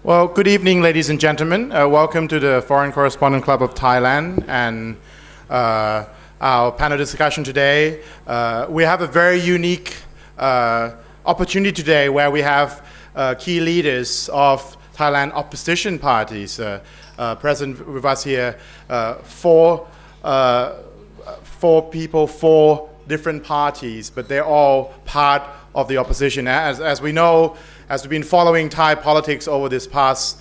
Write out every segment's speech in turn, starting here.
Well, good evening, ladies and gentlemen. Welcome to the Foreign Correspondent Club of Thailand and our panel discussion today. We have a very unique opportunity today where we have key leaders of Thailand opposition parties present with us here. Four people, four different parties, but they're all part of the opposition. As we know, as we've been following Thai politics over this past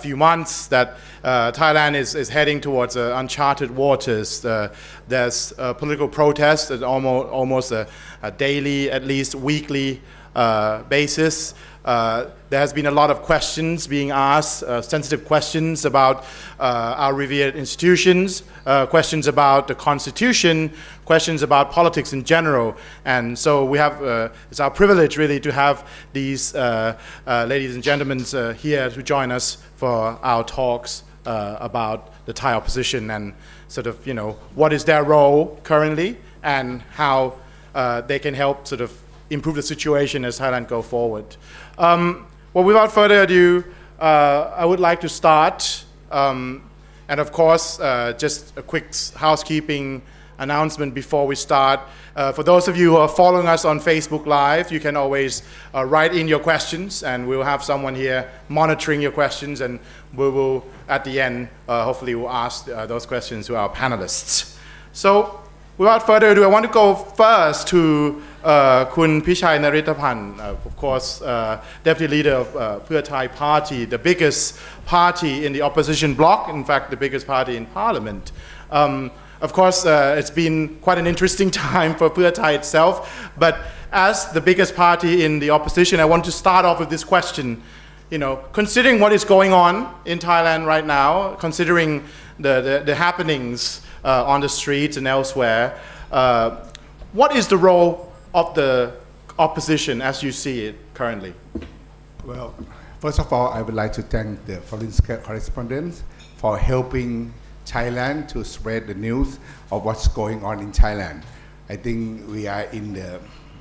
few months, that Thailand is heading towards uncharted waters. There's political protests at almost a daily, at least weekly basis. There has been a lot of questions being asked, sensitive questions about our revered institutions, questions about the constitution, questions about politics in general. And so we have, it's our privilege really to have these ladies and gentlemen here to join us for our talks about the Thai opposition and sort of, what is their role currently and how they can help sort of improve the situation as Thailand go forward. Well, without further ado, I would like to start, and of course, just a quick housekeeping announcement before we start. For those of you who are following us on Facebook Live, you can always write in your questions, and we'll have someone here monitoring your questions, and we will, at the end, hopefully we'll ask those questions to our panelists. So, without further ado, I want to go first to Kun Pichai Naritapan, of course, Deputy Leader of Pheu Thai Party, the biggest party in the opposition bloc, in fact, the biggest party in Parliament. Of course, it's been quite an interesting time for Pheu Thai itself, but as the biggest party in the opposition, I want to start off with this question. Considering what is going on in Thailand right now, considering the happenings on the streets and elsewhere, what is the role of the opposition as you see it currently? Well, first of all, I would like to thank the foreign correspondents for helping Thailand to spread the news of what's going on in Thailand. I think we are in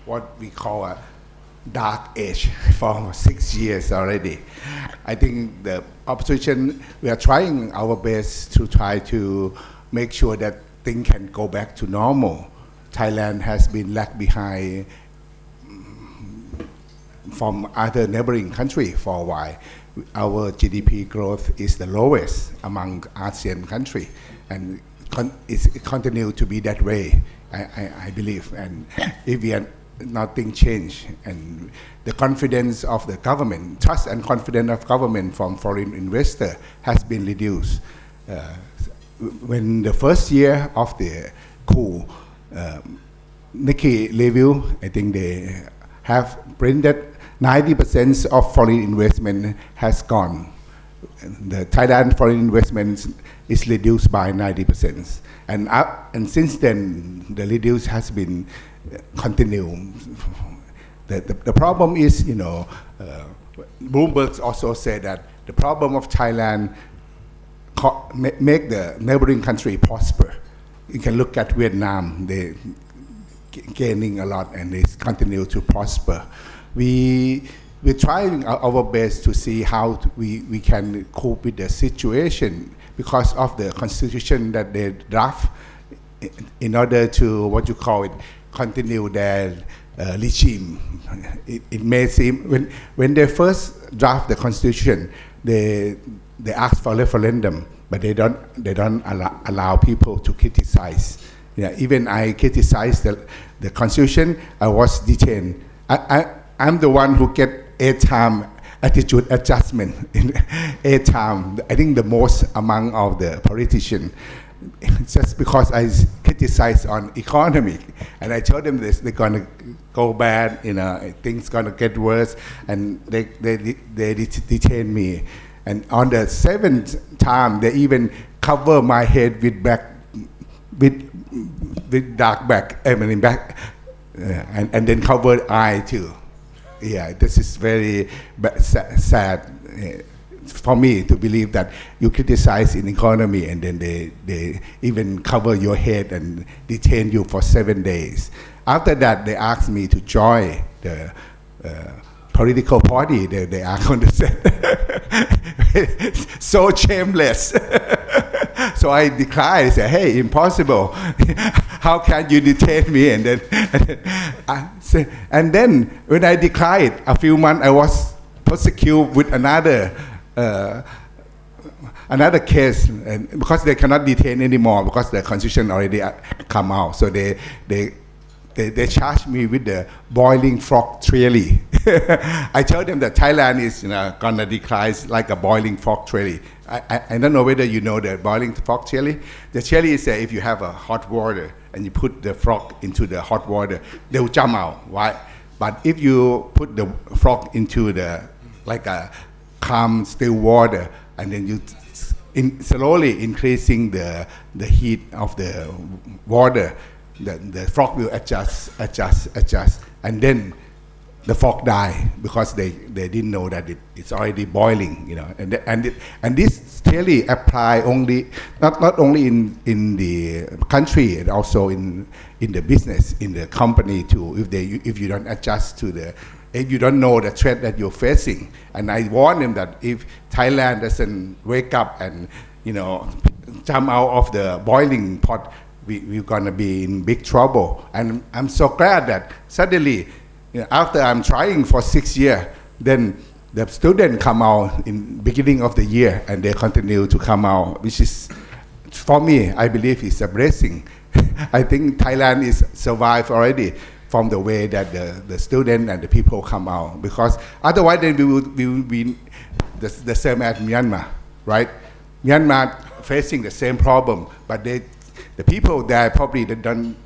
what we call a dark age for 6 years already. I think the opposition, we are trying our best to try to make sure that things can go back to normal. Thailand has been lag behind from other neighboring countries for a while. Our GDP growth is the lowest among ASEAN countries, and it continues to be that way, I believe. And if nothing change, and the confidence of the government, trust and confidence of government from foreign investor has been reduced. When the first year of the coup, Nikkei review, I think they have printed 90% of foreign investment has gone. The Thailand foreign investment is reduced by 90%. And since then, the reduce has been continued. The problem is, Bloomberg also said that the problem of Thailand make the neighboring country prosper. You can look at Vietnam, they gaining a lot and they continue to prosper. We're trying our best to see how we can cope with the situation because of the constitution that they draft in order to, continue their regime. It may seem, when they first draft the constitution, they ask for referendum, but they don't allow people to criticize. Even I criticized the constitution, I was detained. I'm the one who get 8-time attitude adjustment in 8 times. I think the most among all the politicians, just because I criticize on economy, and I told them this, they're gonna go bad, things gonna get worse, and they detain me. And on the 7th time, they even cover my head with dark back, and then cover eye too. Yeah, this is very sad for me to believe that you criticize in economy and then they even cover your head and detain you for 7 days. After that, they asked me to join the political party, they are going to say. So shameless. So I declined. I said, hey, impossible. How can you detain me? And then when I declined, a few months I was prosecuted with another case, and because they cannot detain anymore because the constitution already come out. So they charged me with the boiling frog theory. I told them that Thailand is gonna decline like a boiling frog theory. I don't know whether you know the boiling frog theory. The theory is that if you have a hot water and you put the frog into the hot water, they will jump out, right? But if you put the frog into the like a calm, still water, and then you slowly increasing the heat of the water, the frog will adjust, and then the frog die because they didn't know that it's already boiling, and this theory apply only not only in the country, and also in the business, in the company too. If you don't adjust to if you don't know the threat that you're facing, and I warn them that if Thailand doesn't wake up and jump out of the boiling pot, we're gonna be in big trouble. And I'm so glad that suddenly, after I'm trying for 6 years, then the students come out in beginning of the year, and they continue to come out, which is, for me, I believe is a blessing. I think Thailand is survived already from the way that the student and the people come out, because otherwise then we will be the same as Myanmar, right? Myanmar facing the same problem, but the people there probably they don't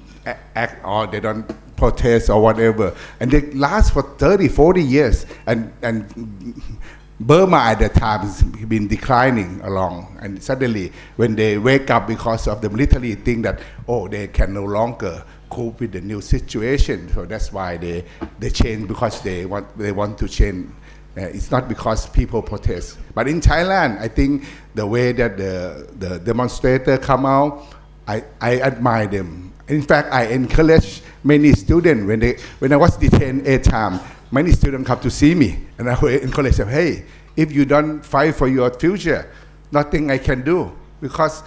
act or they don't protest or whatever, and they last for 30-40 years, and Burma at the time has been declining along, and suddenly when they wake up because of the military think that they can no longer cope with the new situation, so that's why they change, because they want to change. It's not because people protest. But in Thailand, I think the way that the demonstrators come out, I admire them. In fact, I encourage many students when I was detained 8 times. Many students come to see me, and I will encourage them. Hey, if you don't fight for your future, nothing I can do. Because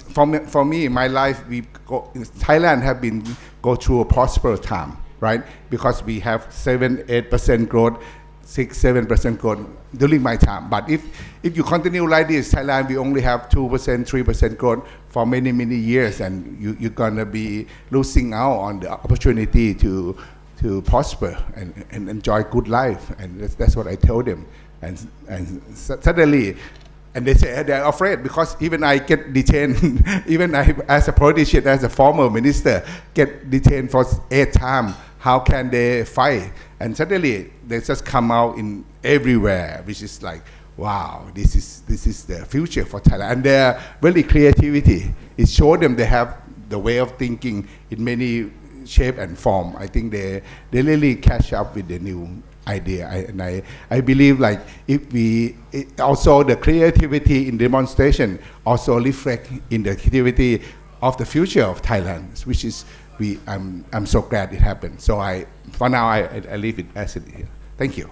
for me, my life, Thailand have been go through a prosperous time, right? Because we have 7-8% growth, 6-7% growth during my time. But if you continue like this, Thailand we only have 2%-3% growth for many years, and you're gonna be losing out on the opportunity to prosper and enjoy good life. And that's what I told them. And suddenly. And they say they're afraid because even I get detained, even I, as a politician, as a former minister, get detained for 8 times. How can they fight? And suddenly they just come out in everywhere, which is like, wow, this is the future for Thailand. And their really creativity, it shows them they have the way of thinking in many shape and form. I think they really catch up with the new idea, and I believe like also the creativity in demonstration also reflect in the creativity of the future of Thailand, which is I'm so glad it happened. So for now I leave it as it is. Thank you.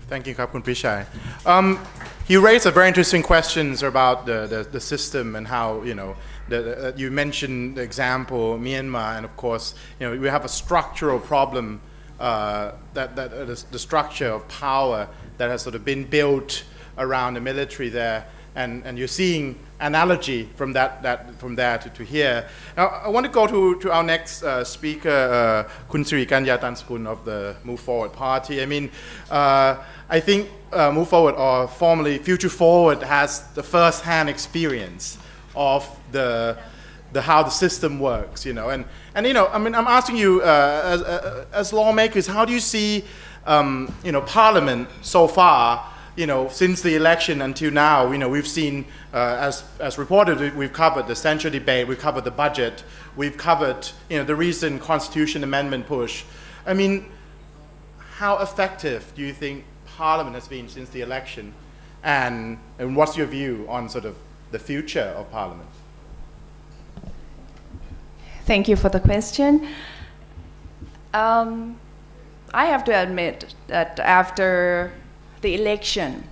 Thank you, Khun Pichai. You raised a very interesting questions about the system and how you mentioned the example Myanmar, and of course we have a structural problem. The structure of power that has sort of been built around the military there, and you're seeing analogy from there to here. Now I want to go to our next speaker, Khun Sri Kanya Tanskun of the Move Forward Party. I mean, I think Move Forward, or formerly Future Forward, has the first-hand experience of how the system works, and I mean, I'm asking you as lawmakers, how do you see Parliament so far, since the election until now? We've seen, as reported, we've covered the censure debate, we've covered the budget, we've covered the recent constitution amendment push. I mean, how effective do you think Parliament has been since the election, and what's your view on sort of the future of Parliament? Thank you for the question. I have to admit that after the election,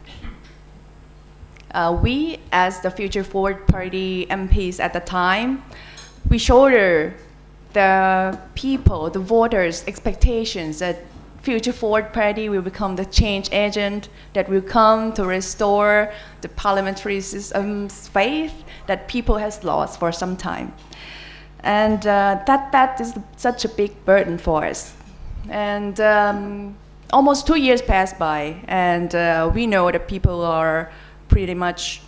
we, as the Future Forward Party MPs at the time, we shoulder the people, the voters' expectations that Future Forward Party will become the change agent that will come to restore the parliamentary system's faith that people has lost for some time. And that is such a big burden for us. And almost 2 years passed by, and we know that people are pretty much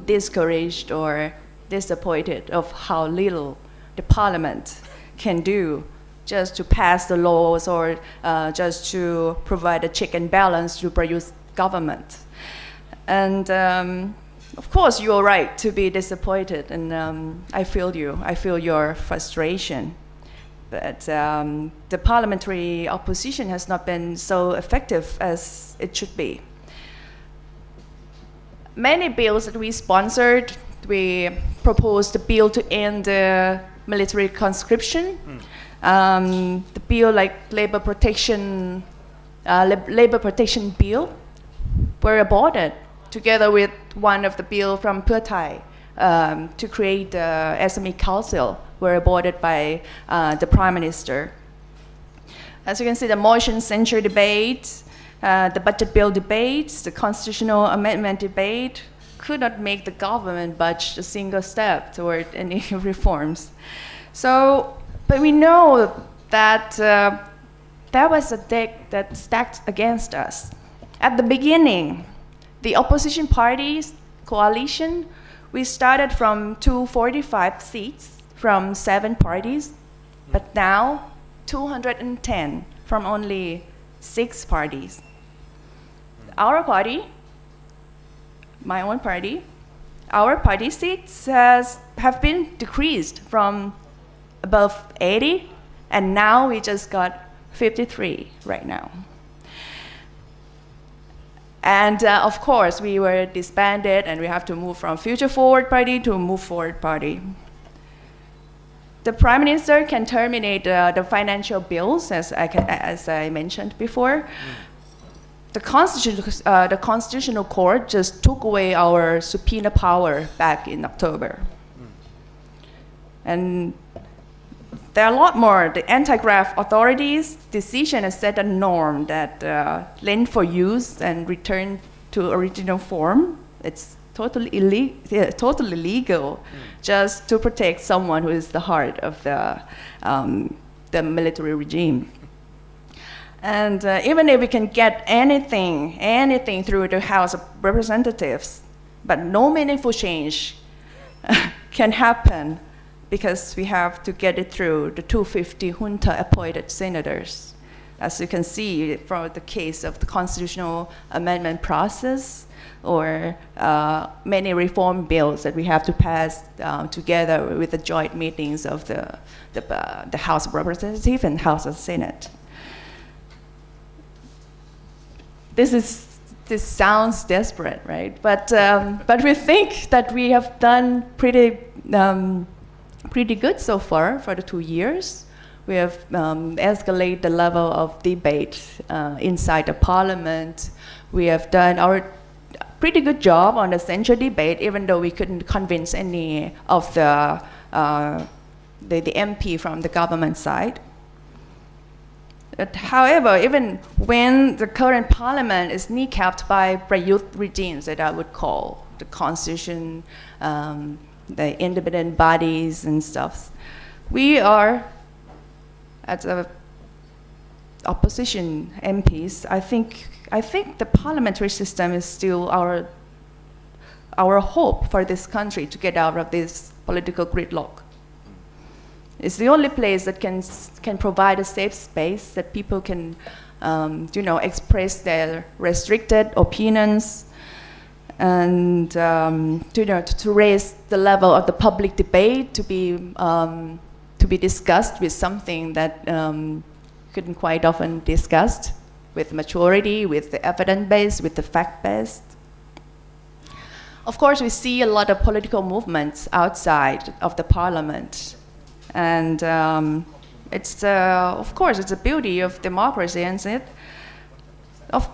discouraged or disappointed of how little the parliament can do just to pass the laws or just to provide a check and balance to produce government. And of course, you are right to be disappointed, and I feel you. I feel your frustration. But the parliamentary opposition has not been so effective as it should be. Many bills that we sponsored, we proposed the bill to end the military conscription, the bill like labor protection bill were aborted, together with one of the bill from Pheu Thai to create the SME Council were aborted by the Prime Minister. As you can see, the motion censure debate, the budget bill debates, the constitutional amendment debate could not make the government budge a single step toward any reforms. So, but we know that there was a deck that stacked against us. At the beginning, the opposition parties, coalition, we started from 245 seats from 7 parties, but now 210 from only 6 parties. Our party, my own party, our party seats have been decreased from above 80, and now we just got 53 right now. And of course, we were disbanded, and we have to move from Future Forward Party to Move Forward Party. The Prime Minister can terminate the financial bills, as I mentioned before. The Constitutional Court just took away our subpoena power back in October. And there are a lot more. The anti-graft authorities' decision has set a norm that lent for use and return to original form. It's totally illegal just to protect someone who is the heart of the military regime. And even if we can get anything through the House of Representatives, but no meaningful change can happen because we have to get it through the 250 junta-appointed senators. As you can see from the case of the constitutional amendment process, or many reform bills that we have to pass together with the joint meetings of the House of Representatives and House of Senate. This sounds desperate, right? But we think that we have done pretty good so far for the 2 years. We have escalated the level of debate inside the parliament. We have done our pretty good job on the censure debate, even though we couldn't convince any of the MP from the government side. But however, even when the current parliament is kneecapped by Prayut regimes that I would call the constitution, the independent bodies and stuff, we are, as a opposition MPs, I think the parliamentary system is still our hope for this country to get out of this political gridlock. It's the only place that can provide a safe space that people can, express their restricted opinions, and to raise the level of the public debate to be discussed with something that couldn't quite often discussed with maturity, with the evidence-based, with the fact-based. Of course, we see a lot of political movements outside of the parliament. And It's of course it's a beauty of democracy, isn't it?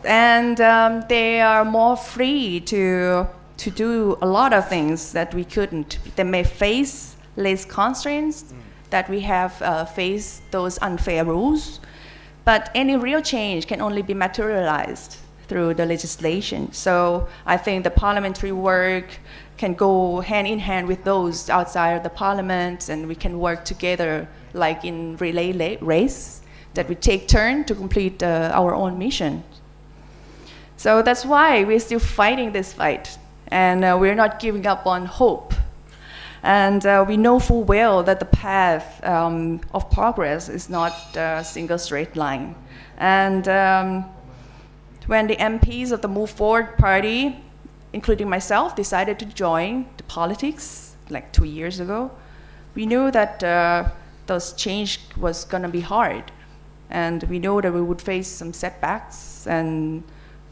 And they are more free to do a lot of things that we couldn't. They may face less constraints that we have faced those unfair rules, but any real change can only be materialized through the legislation. So I think the parliamentary work can go hand in hand with those outside of the parliament, and we can work together like in relay race, that we take turn to complete our own mission. So that's why we're still fighting this fight, and we're not giving up on hope. And we know full well that the path of progress is not a single straight line. And when the MPs of the Move Forward Party, including myself, decided to join the politics like 2 years ago, we knew that those change was going to be hard. And we know that we would face some setbacks, and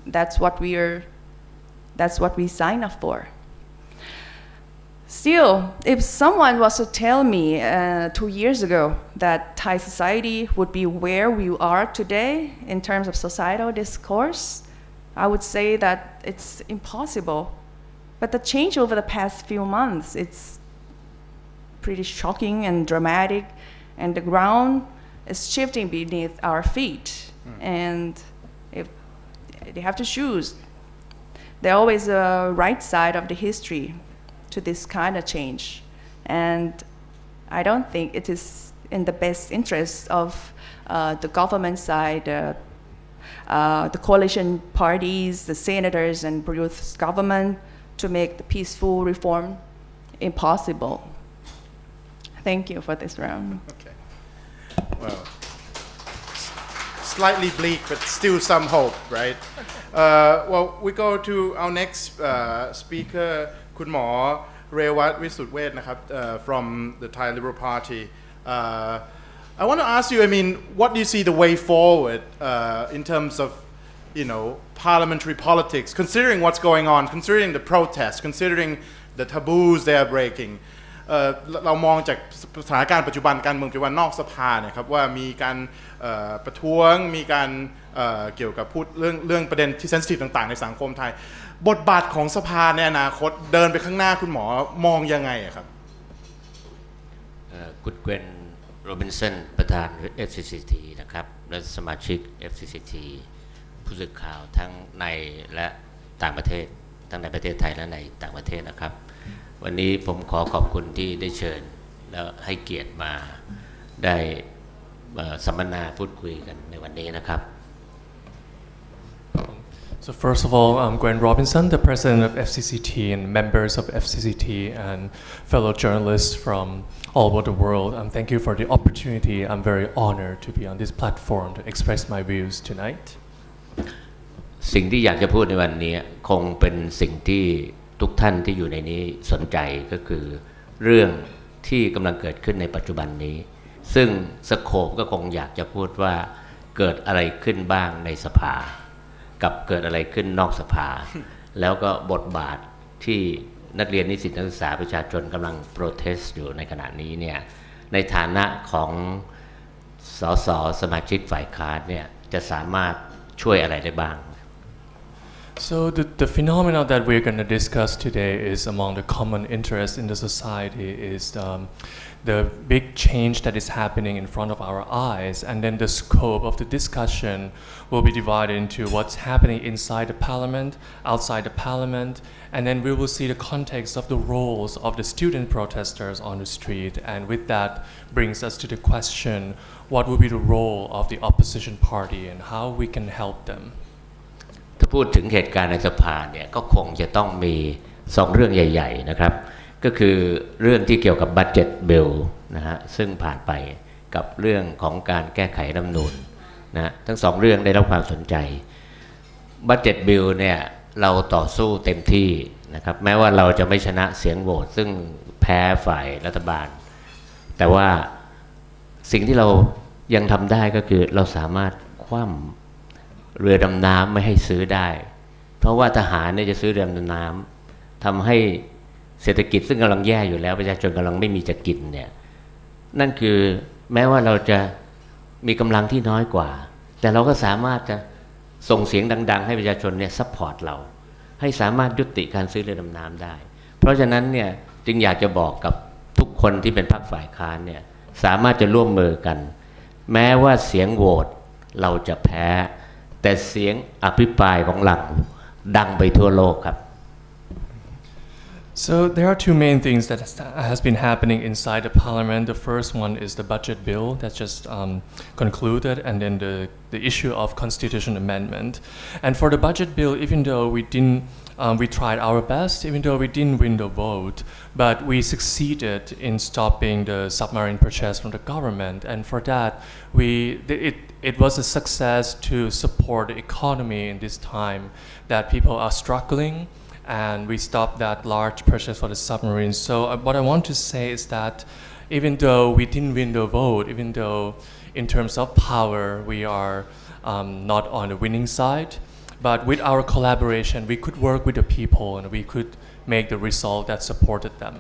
that's what we signed up for. Still, if someone was to tell me 2 years ago that Thai society would be where we are today in terms of societal discourse, I would say that it's impossible. But the change over the past few months, it's pretty shocking and dramatic, and the ground is shifting beneath our feet. And if they have to choose, there's always a right side of the history to this kind of change. And I don't think it is in the best interest of the government side, the coalition parties, the senators and youth government to make the peaceful reform impossible. Thank you for this round. Okay. Well, slightly bleak, but still some hope, right? Well, we go to our next speaker, คุณหมอเรวัตวิสุทธิเวชนะครับ from the Thai Liberal Party. I want to ask you, I mean, what do you see the way forward in terms of, parliamentary politics, considering what's going on, considering the protests, considering the taboos they are breaking? เรามองจากสถานการณ์ปัจจุบันการเมืองปัจจุบันนอกสภาเนี่ยครับว่ามีการประท้วงมีการเกี่ยวกับพูดเรื่องประเด็นที่เซนซิทีฟต่างๆในสังคมไทยบทบาทของสภาในอนาคตเดินไปข้างหน้าคุณหมอมองยังไงครับคุณเกวนโรบินสันประธาน FCCT นะครับและสมาชิก FCCT ผู้สื่อข่าวทั้งในและต่างประเทศทั้งในประเทศไทยและในต่างประเทศนะครับวันนี้ผมขอขอบคุณที่ได้เชิญแล้วให้เกียรติมาได้สัมมนาพูดคุยกันในวันนี้นะครับ So first of all, I'm Gwen Robinson, the president of FCCT and members of FCCT and fellow journalists from all over the world. Thank you for the opportunity. I'm very honored to be on this platform to express my views tonight. สิ่งที่อยากจะพูดในวันนี้คงเป็นสิ่งที่ทุกท่านที่อยู่ในนี้สนใจก็คือเรื่องที่กำลังเกิดขึ้นในปัจจุบันนี้ซึ่งสโคปก็คงอยากจะพูดว่าเกิดอะไรขึ้นบ้างในสภากับเกิดอะไรขึ้นนอกสภาแล้วก็บทบาทที่นักเรียนนิสิตนักศึกษาประชาชนกำลังโปรเทสต์อยู่ในขณะนี้เนี่ยในฐานะของสสสมาชิกฝ่ายค้านเนี่ยจะสามารถช่วยอะไรได้บ้างSo the phenomenon that we're going to discuss today is among the common interest in the society is the big change that is happening in front of our eyes, and then the scope of the discussion will be divided into what's happening inside the parliament, outside the parliament, and then we will see the context of the roles of the student protesters on the street, and with that brings us to the question, what will be the role of the opposition party and how we can help them. ถ้าพูดถึงเหตุการณ์ในสภาเนี่ยก็คงจะต้องมี2เรื่องใหญ่ๆนะครับก็คือเรื่องที่เกี่ยวกับบัดเจ็ตบิลนะฮะซึ่งผ่านไปกับเรื่องของการแก้ไขรัฐธรรมนูญนะทั้ง2เรื่องได้รับความสนใจบัดเจ็ตบิลเนี่ยเราต่อสู้เต็มที่นะครับแม้ว่าเราจะไม่ชนะเสียงโหวตซึ่งแพ้ฝ่ายรัฐบาลแต่ว่าสิ่งที่เรายังทำได้ก็คือเราสามารถคว่ำเรือดำน้ำไม่ให้ซื้อได้เพราะว่าทหารเนี่ยจะซื้อเรือดำน้ำทำให้เศรษฐกิจซึ่งกำลังแย่อยู่แล้วประชาชนกำลังไม่มีจะกินเนี่ยนั่นคือ แม้ว่าเราจะมีกำลังที่น้อยกว่าแต่เราก็สามารถจะส่งเสียงดังๆให้ประชาชนเนี่ยซัพพอร์ตเราให้สามารถยุติการซื้อเรือดำน้ำได้เพราะฉะนั้นเนี่ยจึงอยากจะบอกกับทุกคนที่เป็นพรรคฝ่ายค้านเนี่ยสามารถจะร่วมมือกันแม้ว่าเสียงโหวตเราจะแพ้แต่เสียงอภิปรายของเราดังไปทั่วโลกครับ So there are two main things that has been happening inside the parliament. The first one is the budget bill that just concluded, and then the issue of constitution amendment. And for the budget bill, even though we tried our best, even though we didn't win the vote, but we succeeded in stopping the submarine purchase from the government. And for that, it was a success to support the economy in this time that people are struggling. And we stopped that large purchase for the submarines. So what I want to say is that even though we didn't win the vote, even though in terms of power we are not on the winning side, but with our collaboration we could work with the people and we could make the result that supported them.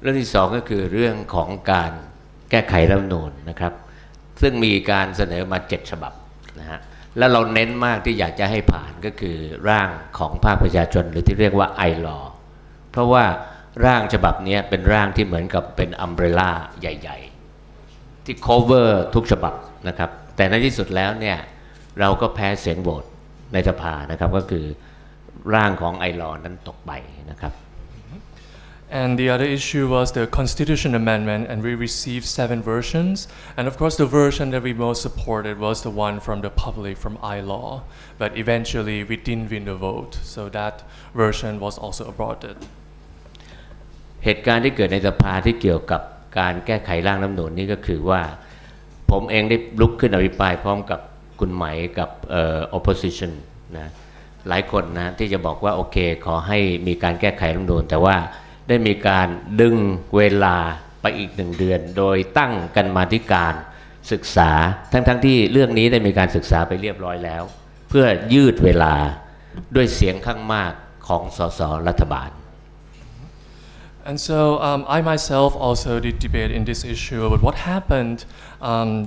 เรื่องที่สองก็คือเรื่องของการแก้ไขรัฐธรรมนูญนะครับซึ่งมีการเสนอมา7ฉบับนะฮะแล้วเราเน้นมากที่อยากจะให้ผ่านก็คือร่างของภาคประชาชนหรือที่เรียกว่าไอลอเพราะว่าร่างฉบับนี้เป็นร่างที่เหมือนกับเป็นอัมเบรล่าใหญ่ๆที่ cover ทุกฉบับนะครับแต่ในที่สุดแล้วเนี่ยเราก็แพ้เสียงโหวตในสภานะครับก็คือร่างของไอลอนั้นตกไปนะครับ And the other issue was the Constitution Amendment, and we received 7 versions. And of course, the version that we most supported was the one from the public, from iLaw. But eventually, we didn't win the vote, so that version was also aborted. เหตุการณ์ที่เกิดในสภาที่เกี่ยวกับการแก้ไขร่างรัฐธรรมนูญนี่ก็คือว่าผมเองได้ลุกขึ้นอภิปรายพร้อมกับคุณไหมกับopposition นะหลายคนนะที่จะบอกว่าโอเคขอให้มีการแก้ไขรัฐธรรมนูญแต่ว่าได้มีการดึงเวลาไปอีก1 เดือนโดยตั้งกันมาธิการศึกษาทั้งที่เรื่องนี้ได้มีการศึกษาไปเรียบร้อยแล้วเพื่อยืดเวลาด้วยเสียงข้างมากของสสรัฐบาล And so I myself also did debate in this issue, but what happened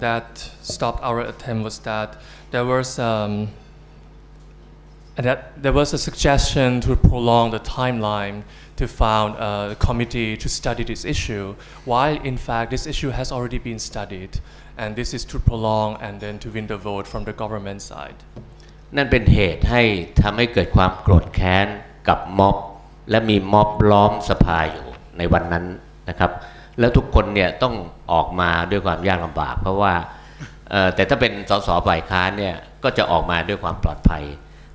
that stopped our attempt was that there was a suggestion to prolong the timeline to found a committee to study this issue, while in fact this issue has already been studied, and this is to prolong and then to win the vote from the government side. นั่นเป็นเหตุให้ทำให้เกิดความโกรธแค้นกับม็อบและมีม็อบล้อมสภาอยู่ในวันนั้นนะครับแล้วทุกคนเนี่ยต้องออกมาด้วยความยากลำบากเพราะว่าแต่ถ้าเป็นสสฝ่ายค้านเนี่ยก็จะออกมาด้วยความปลอดภัย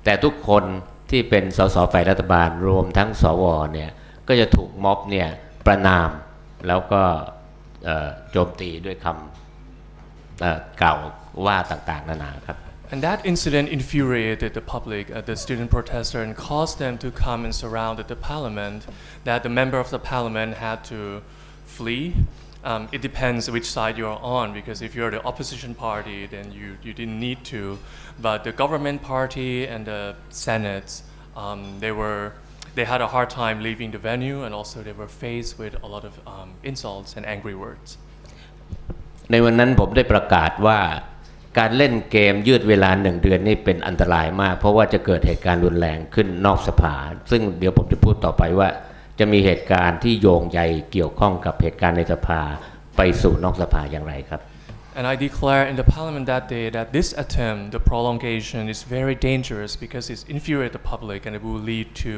แต่ทุกคนที่เป็นสสฝ่ายรัฐบาลรวมทั้งสวเนี่ยก็จะถูกม็อบเนี่ยประณามแล้วก็โจมตีด้วยคำกล่าวว่าต่างๆนานาครับ And that incident infuriated the public, the student protester, and caused them to come and surround the parliament, that the member of the parliament had to flee. It depends which side you're on, because if you're the opposition party, then you didn't need to. But the government party and the Senate, they had a hard time leaving the venue, and also they were faced with a lot of insults and angry words. ในวันนั้นผมได้ประกาศว่าการเล่นเกมยืดเวลา1 เดือนนี่เป็นอันตรายมากเพราะว่าจะเกิดเหตุการณ์รุนแรงขึ้นนอกสภาซึ่งเดี๋ยวผมจะพูดต่อไปว่าจะมีเหตุการณ์ที่โยงใยเกี่ยวข้องกับเหตุการณ์ในสภาไปสู่นอกสภาอย่างไรครับ And I declare in the parliament that day that this attempt, the prolongation, is very dangerous because it infuriates the public and it will lead to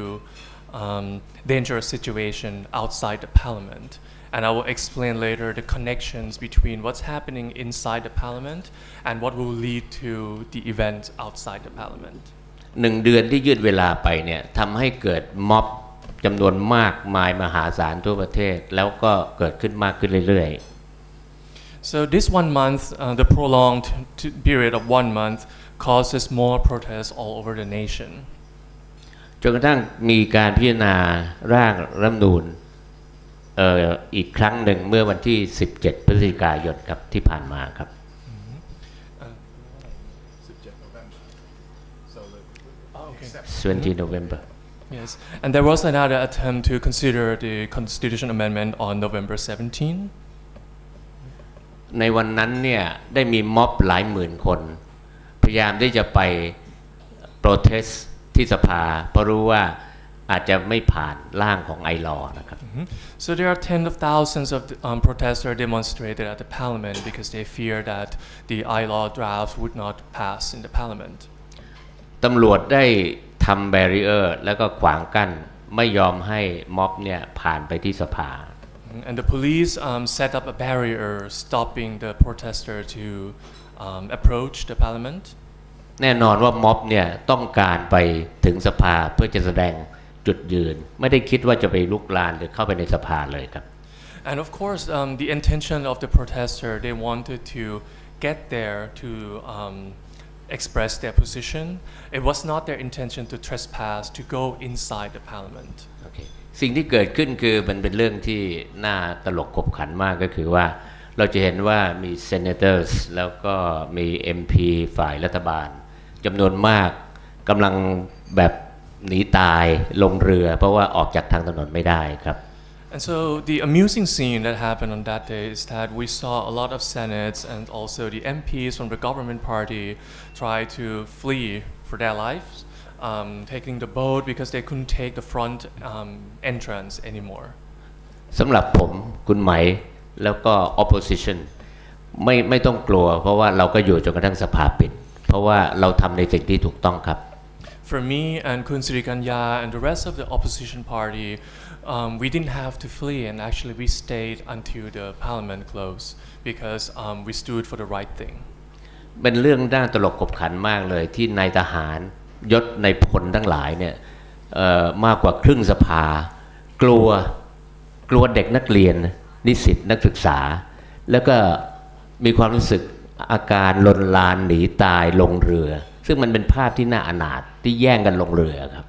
dangerous situation outside the parliament. And I will explain later the connections between what's happening inside the parliament and what will lead to the event outside the parliament. 1 เดือนที่ยืดเวลาไปเนี่ยทำให้เกิดม็อบจำนวนมากมายมหาศาลทั่วประเทศแล้วก็เกิดขึ้นมากขึ้นเรื่อยๆ So this 1 month, the prolonged period of 1 month causes more protests all over the nation. จนกระทั่งมีการพิจารณาร่างรัฐธรรมนูญอีกครั้งหนึ่งเมื่อวันที่17 พฤศจิกายนครับที่ผ่านมาครับ 20 November. Yes, and there was another attempt to consider the Constitution Amendment on November 17. ในวันนั้นเนี่ยได้มีม็อบหลายหมื่นคนพยายามที่จะไปโปรเทสที่สภาเพราะรู้ว่าอาจจะไม่ผ่านร่างของไอลอนะครับ So there are tens of thousands of protesters demonstrated at the parliament because they fear that the I-law draft would not pass in the parliament. ตำรวจได้ทำแบรีเออร์แล้วก็ขวางกั้นไม่ยอมให้ม็อบเนี่ยผ่านไปที่สภา And the police set up a barrier stopping the protester to approach the parliament. แน่นอนว่าม็อบเนี่ยต้องการไปถึงสภาเพื่อจะแสดงจุดยืนไม่ได้คิดว่าจะไปลุกลานหรือเข้าไปในสภาเลยครับ And of course, the intention of the protester, they wanted to get there to express their position. It was not their intention to trespass, to go inside the parliament. โอเคสิ่งที่เกิดขึ้นคือมันเป็นเรื่องที่น่าตลกขบขันมากก็คือว่าเราจะเห็นว่ามี senators แล้วก็มี MP ฝ่ายรัฐบาลจำนวนมากกำลังแบบหนีตายลงเรือเพราะว่าออกจากทางถนนไม่ได้ครับ And so the amusing scene that happened on that day is that we saw a lot of senates and also the MPs from the government party try to flee for their lives, taking the boat because they couldn't take the front entrance anymore. สำหรับผมคุณไหมแล้วก็ opposition ไม่ต้องกลัวเพราะว่าเราก็อยู่จนกระทั่งสภาปิดเพราะว่าเราทำในสิ่งที่ถูกต้องครับ For me and Kun Sirikanya and the rest of the opposition party, we didn't have to flee and actually we stayed until the parliament closed because we stood for the right thing. เป็นเรื่องน่าตลกขบขันมากเลยที่นายทหารยศในพลทั้งหลายเนี่ยมากกว่าครึ่งสภากลัวเด็กนักเรียนนิสิตนักศึกษาแล้วก็มีความรู้สึกอาการลนลานหนีตายลงเรือซึ่งมันเป็นภาพที่น่าอนาถที่แย่งกันลงเรือครับ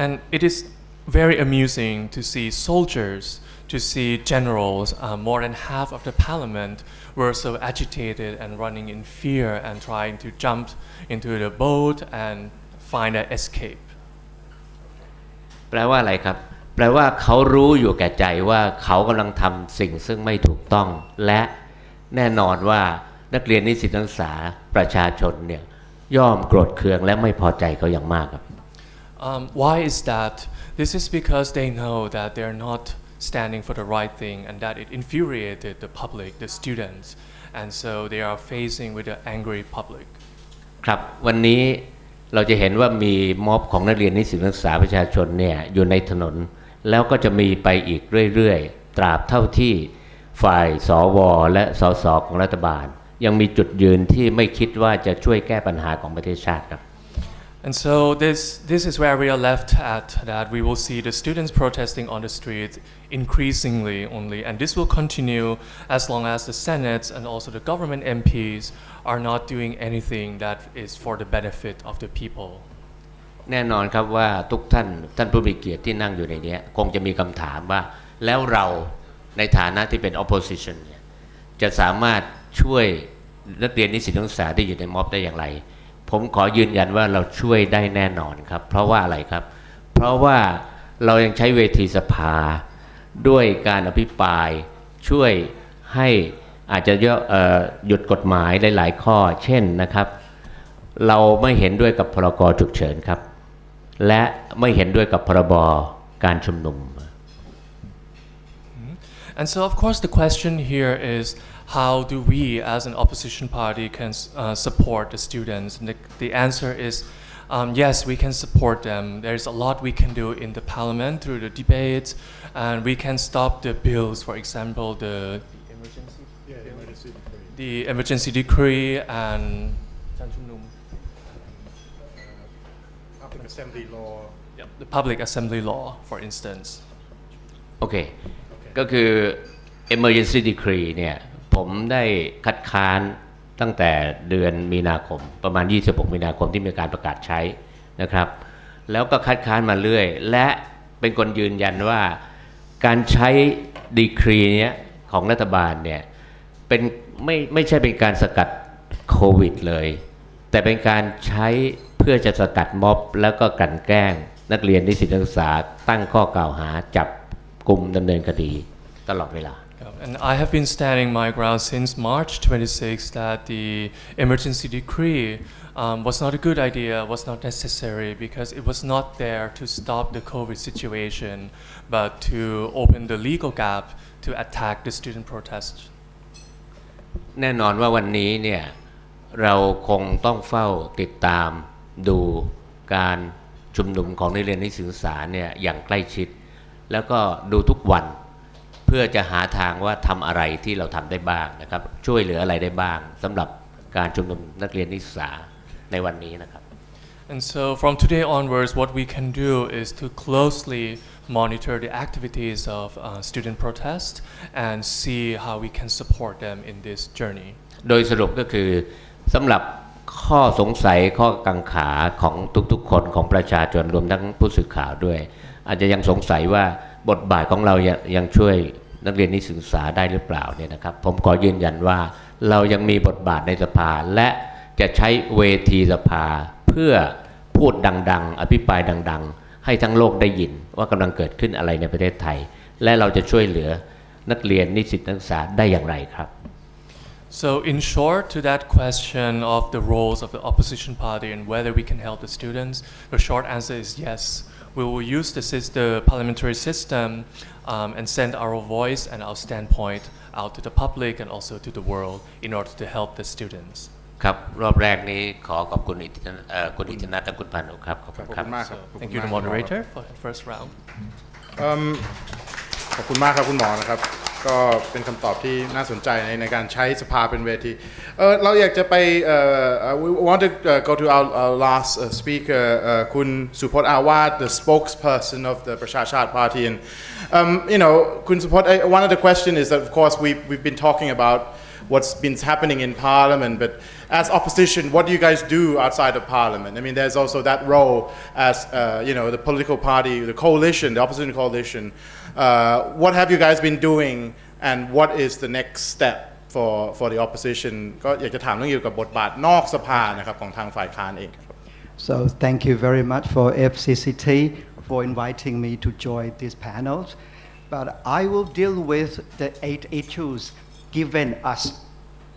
And it is very amusing to see soldiers, to see generals, more than half of the parliament were so agitated and running in fear and trying to jump into the boat and find an escape. แปลว่าอะไรครับแปลว่าเขารู้อยู่แก่ใจว่าเขากำลังทำสิ่งซึ่งไม่ถูกต้องและแน่นอนว่านักเรียนนิสิตนักศึกษาประชาชนเนี่ยย่อมโกรธเคืองและไม่พอใจเขาอย่างมากครับ Why is that? This is because they know that they're not standing for the right thing and that it infuriated the public, the students, and so they are facing with an angry public. ครับวันนี้เราจะเห็นว่ามีม็อบของนักเรียนนิสิตนักศึกษาประชาชนเนี่ยอยู่ในถนนแล้วก็จะมีไปอีกเรื่อยๆตราบเท่าที่ฝ่ายสวและสสของรัฐบาลยังมีจุดยืนที่ไม่คิดว่าจะช่วยแก้ปัญหาของประเทศชาติครับ And so this is where we are left at, that we will see the students protesting on the street increasingly only, and this will continue as long as the Senate and also the government MPs are not doing anything that is for the benefit of the people. แน่นอนครับว่าทุกท่านผู้มีเกียรติที่นั่งอยู่ในนี้คงจะมีคำถามว่าแล้วเราในฐานะที่เป็น opposition เนี่ยจะสามารถช่วยนักเรียนนิสิตนักศึกษาที่อยู่ในม็อบได้อย่างไรผมขอยืนยันว่าเราช่วยได้แน่นอนครับเพราะว่าอะไรครับเพราะว่าเรายังใช้เวทีสภาด้วยการอภิปรายช่วยให้อาจจะหยุดกฎหมายหลายๆข้อเช่นนะครับเราไม่เห็นด้วยกับพรก.ฉุกเฉินครับและไม่เห็นด้วยกับพรบ.การชุมนุม And so of course the question here is how do we as an opposition party can support the students? And the answer is yes, we can support them. There's a lot we can do in the parliament through the debates, and we can stop the bills, for example, the emergency decree and public assembly law. The public assembly law, for instance. โอเคก็คือ emergency decree เนี่ยผมได้คัดค้านตั้งแต่เดือนมีนาคมประมาณ26มีนาคมที่มีการประกาศใช้นะครับแล้วก็คัดค้านมาเรื่อยและเป็นคนยืนยันว่าการใช้ดีกรีเนี้ยของรัฐบาลเนี่ยเป็นไม่ใช่เป็นการสกัดโควิดเลยแต่เป็นการใช้เพื่อจะสกัดม็อบแล้วก็กลั่นแกล้งนักเรียนนิสิตนักศึกษาตั้งข้อกล่าวหาจับกลุ่มดำเนินคดีตลอดเวลา And I have been standing my ground since March 26 that the emergency decree was not a good idea, was not necessary because it was not there to stop the COVID situation, but to open the legal gap to attack the student protest. แน่นอนว่าวันนี้เนี่ยเราคงต้องเฝ้าติดตามดูการชุมนุมของนักเรียนนิสิตศึกษาเนี่ยอย่างใกล้ชิดแล้วก็ดูทุกวันเพื่อจะหาทางว่าทำอะไรที่เราทำได้บ้างนะครับช่วยเหลืออะไรได้บ้างสำหรับการชุมนุมนักเรียนนิสิตศึกษาในวันนี้นะครับ And so from today onwards, what we can do is to closely monitor the activities of student protest and see how we can support them in this journey. โดยสรุปก็คือสำหรับข้อสงสัยข้อกังขาของทุกๆคนของประชาชนรวมทั้งผู้สื่อข่าวด้วยอาจจะยังสงสัยว่าบทบาทของเรายังช่วยนักเรียนนิสิตศึกษาได้หรือเปล่าเนี่ยนะครับผมขอยืนยันว่าเรายังมีบทบาทในสภาและจะใช้เวทีสภาเพื่อพูดดังๆอภิปรายดังๆให้ทั้งโลกได้ยินว่ากำลังเกิดขึ้นอะไรในประเทศไทยและเราจะช่วยเหลือนักเรียนนิสิตนักศึกษาได้อย่างไรครับ So in short, to that question of the roles of the opposition party and whether we can help the students, the short answer is yes. We will use the parliamentary system and send our voice and our standpoint out to the public and also to the world in order to help the students. ครับรอบแรกนี้ขอขอบคุณคุณอิทธินัทและคุณพานุครับขอบคุณครับ So, thank you to the moderator for the first round. ขอบคุณมากครับคุณหมอนะครับก็เป็นคำตอบที่น่าสนใจในการใช้สภาเป็นเวทีเราอยากจะไป we want to go to our last speaker คุณสุพจน์อาวาส the spokesperson of the ประชาชาติ party and you know คุณสุพจน์ one of the question is that of course we've been talking about what's been happening in parliament but as opposition what do you guys do outside of parliament I mean there's also that role as you know the political party the coalition the opposition coalition what have you guys been doing and what is the next step for the opposition ก็อยากจะถามเรื่องเกี่ยวกับบทบาทนอกสภานะครับของทางฝ่ายค้านเอง So thank you very much for FCCT for inviting me to join these panels but I will deal with the 8 issues given us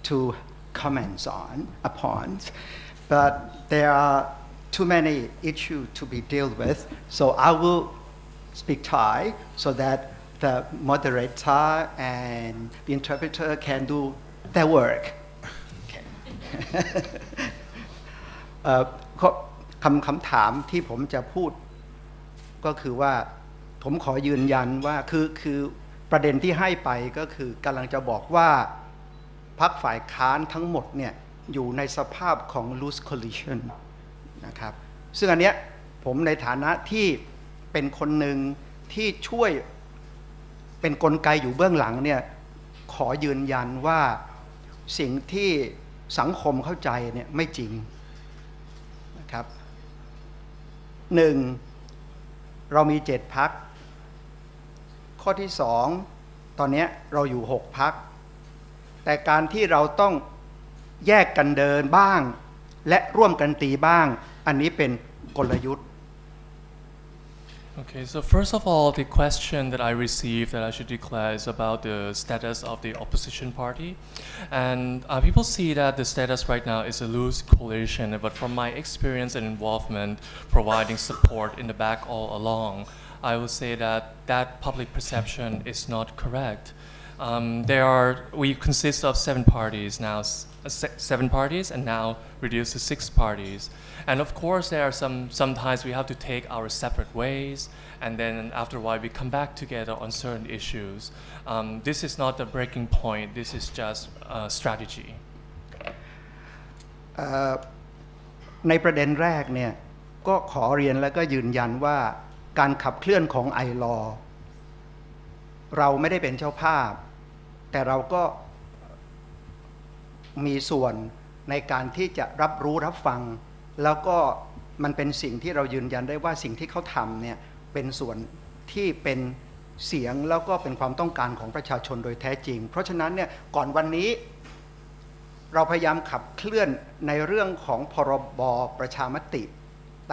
to comment upon but there are too many issues to be dealt with so I will speak Thai so that the moderator and the interpreter can do their work. Okay. คำถามที่ผมจะพูดก็คือว่าผมขอยืนยันว่าคือประเด็นที่ให้ไปก็คือกำลังจะบอกว่าพรรคฝ่ายค้านทั้งหมดเนี่ยอยู่ในสภาพของ loose coalition นะครับซึ่งอันเนี้ยผมในฐานะที่เป็นคนหนึ่งที่ช่วยเป็นกลไกอยู่เบื้องหลังเนี่ยขอยืนยันว่าสิ่งที่สังคมเข้าใจเนี่ยไม่จริงนะครับ1เรามี7 พรรคข้อที่2ตอนนี้เราอยู่6 พรรคแต่การที่เราต้องแยกกันเดินบ้างและร่วมกันตีบ้างอันนี้เป็นกลยุทธ์ Okay, so first of all, the question that I received that I should declare is about the status of the opposition party. And people see that the status right now is a loose coalition, but from my experience and involvement providing support in the back all along, I would say that that public perception is not correct. We consist of 7 parties now, 7 parties and now reduced to 6 parties. And of course there are sometimes we have to take our separate ways and then after a while we come back together on certain issues. This is not the breaking point, this is just a strategy. ในประเด็นแรกเนี่ยก็ขอเรียนและก็ยืนยันว่าการขับเคลื่อนของไอลอเราไม่ได้เป็นเจ้าภาพแต่เราก็มีส่วนในการที่จะรับรู้รับฟังแล้วก็มันเป็นสิ่งที่เรายืนยันได้ว่าสิ่งที่เขาทำเนี่ยเป็นส่วนที่เป็นเสียงแล้วก็เป็นความต้องการของประชาชนโดยแท้จริงเพราะฉะนั้นเนี่ยก่อนวันนี้เราพยายามขับเคลื่อนในเรื่องของพรบประชามติ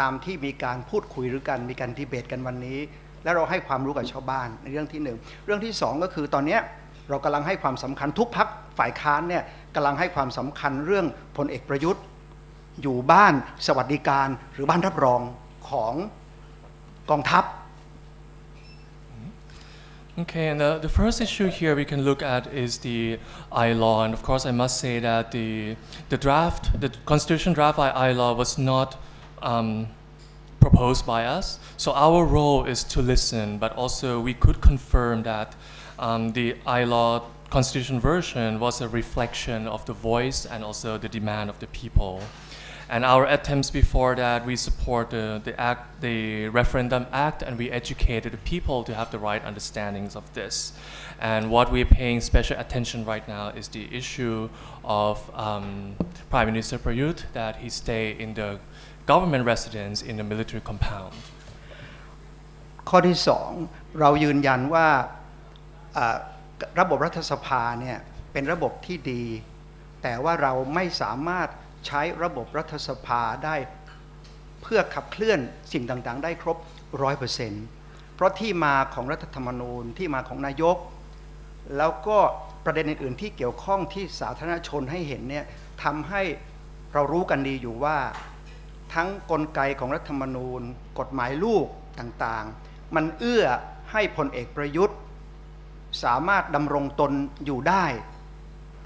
ตามที่มีการพูดคุยหรือกันมีการดีเบตกันวันนี้และเราให้ความรู้กับชาวบ้านในเรื่องที่1เรื่องที่2ก็คือตอนนี้ เรากำลังให้ความสำคัญทุกพรรคฝ่ายค้านเนี่ยกำลังให้ความสำคัญเรื่องพลเอกประยุทธ์อยู่บ้านสวัสดิการหรือบ้านรับรองของกองทัพ Okay, and the first issue here we can look at is the I-law, and of course I must say that the constitution draft I-law was not proposed by us. So our role is to listen, but also we could confirm that the I-law constitution version was a reflection of the voice and also the demand of the people. And our attempts before that, we support the Referendum Act, and we educated the people to have the right understandings of this. And what we're paying special attention right now is the issue of Prime Minister Prayut, that he stay in the government residence in the military compound. ข้อที่2เรายืนยันว่าระบบรัฐสภาเนี่ยเป็นระบบที่ดีแต่ว่าเราไม่สามารถใช้ระบบรัฐสภาได้เพื่อขับเคลื่อนสิ่งต่างๆได้ครบ 100% เพราะที่มาของรัฐธรรมนูญที่มาของนายกแล้วก็ประเด็นอื่นๆที่เกี่ยวข้องที่สาธารณชนให้เห็นเนี่ยทำให้เรารู้กันดีอยู่ว่าทั้งกลไกของรัฐธรรมนูญกฎหมายลูกต่างๆมันเอื้อให้พลเอกประยุทธ์สามารถดำรงตนอยู่ได้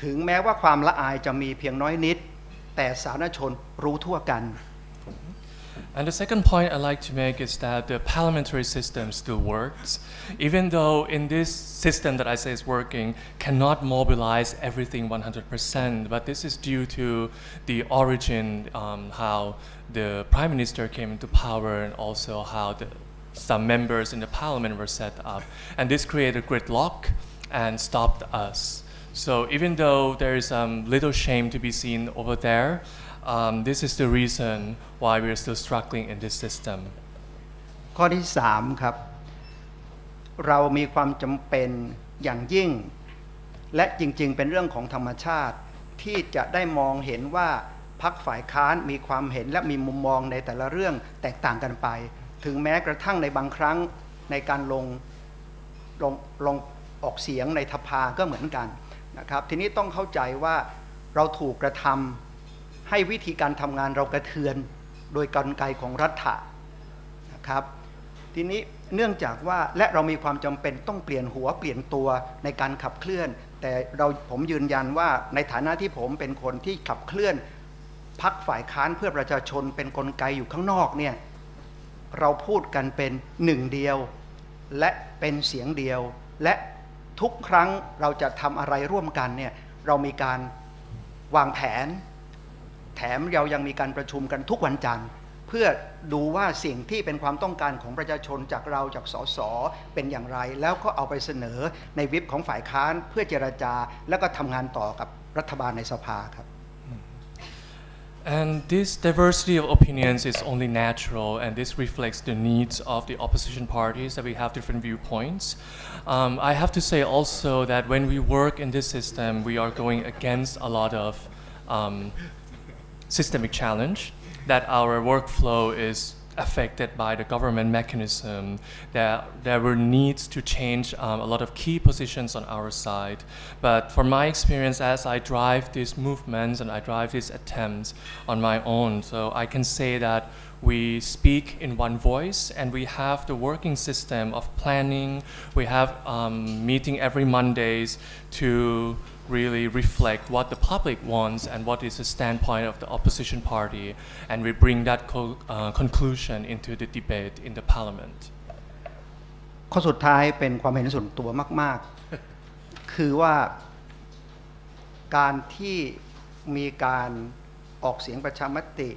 ถึงแม้ว่าความละอายจะมีเพียงน้อยนิดแต่สาธารณชนรู้ทั่วกัน And the second point I'd like to make is that the parliamentary system still works, even though in this system that I say is working cannot mobilize everything 100%, but this is due to the origin, how the Prime Minister came into power and also how some members in the parliament were set up. And this created gridlock and stopped us. So even though there is little shame to be seen over there, this is the reason why we are still struggling in this system. ข้อที่3ครับเรามีความจำเป็นอย่างยิ่งและจริงๆเป็นเรื่องของธรรมชาติที่จะได้มองเห็นว่าพรรคฝ่ายค้านมีความเห็นและมีมุมมองในแต่ละเรื่องแตกต่างกันไปถึงแม้กระทั่งในบางครั้งในการลงออกเสียงในสภาก็เหมือนกันนะครับทีนี้ต้องเข้าใจว่าเราถูกกระทำให้วิธีการทำงานเรากระเทือนโดยกลไกของรัฐะนะครับทีนี้เนื่องจากว่าและเรามีความจำเป็นต้องเปลี่ยนหัวเปลี่ยนตัวในการขับเคลื่อนแต่ผมยืนยันว่าในฐานะที่ผมเป็นคนที่ขับเคลื่อนพรรคฝ่ายค้านเพื่อประชาชนเป็นกลไกอยู่ข้างนอกเนี่ยเราพูดกันเป็นหนึ่งเดียวและเป็นเสียงเดียวและทุกครั้งเราจะทำอะไรร่วมกันเนี่ยเรามีการวางแผนแถมเรายังมีการประชุมกันทุกวันจันทร์เพื่อดูว่าสิ่งที่เป็นความต้องการของประชาชนจากเราจากสสเป็นอย่างไรแล้วก็เอาไปเสนอในวิปของฝ่ายค้านเพื่อเจรจาแล้วก็ทำงานต่อกับรัฐบาลในสภาครับ And this diversity of opinions is only natural, and this reflects the needs of the opposition parties, that we have different viewpoints. I have to say also that when we work in this system, we are going against a lot of systemic challenge, that our workflow is affected by the government mechanism, that there were needs to change a lot of key positions on our side. But from my experience, as I drive these movements and I drive these attempts on my own, so I can say that we speak in one voice, and we have the working system of planning. We have meeting every Mondays to really reflect what the public wants and what is the standpoint of the opposition party, and we bring that conclusion into the debate in the parliament. ข้อสุดท้ายเป็นความเห็นส่วนตัวมากๆ คือว่าการที่มีการออกเสียงประชามติ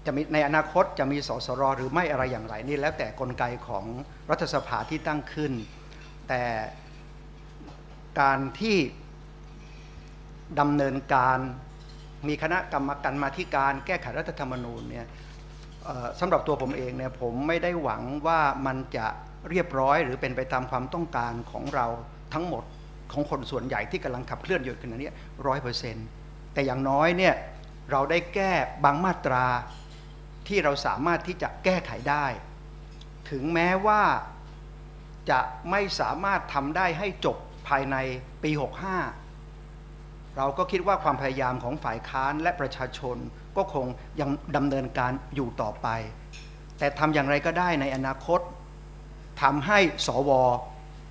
จะมีในอนาคตจะมีสสรหรือไม่อะไรอย่างไรนี่แล้วแต่กลไกของรัฐสภาที่ตั้งขึ้นแต่การที่ดำเนินการมีคณะกรรมาธิการแก้ไขรัฐธรรมนูญเนี่ยสำหรับตัวผมเองเนี่ยผมไม่ได้หวังว่ามันจะเรียบร้อยหรือเป็นไปตามความต้องการของเราทั้งหมดของคนส่วนใหญ่ที่กำลังขับเคลื่อนอยู่ขณะนี้ 100% แต่อย่างน้อยเนี่ยเราได้แก้บางมาตราที่เราสามารถที่จะแก้ไขได้ถึงแม้ว่าจะไม่สามารถทำได้ให้จบ ภายในปี 65 เราก็คิดว่าความพยายามของฝ่ายค้านและประชาชนก็คงยังดำเนินการอยู่ต่อไปแต่ทำอย่างไรก็ได้ในอนาคตทำให้สว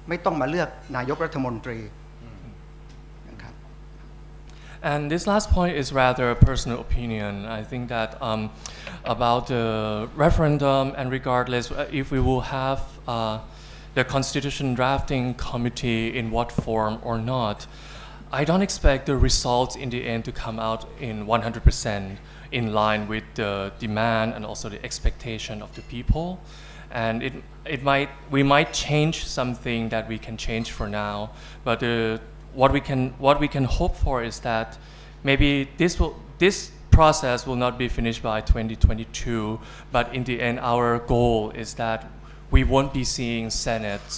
ไม่ต้องมาเลือกนายกรัฐมนตรี And this last point is rather a personal opinion. I think that about the referendum and regardless if we will have the constitution drafting committee in what form or not, I don't expect the results in the end to come out in 100% in line with the demand and also the expectation of the people. And we might change something that we can change for now, but what we can hope for is that maybe this process will not be finished by 2022, but in the end our goal is that we won't be seeing Senate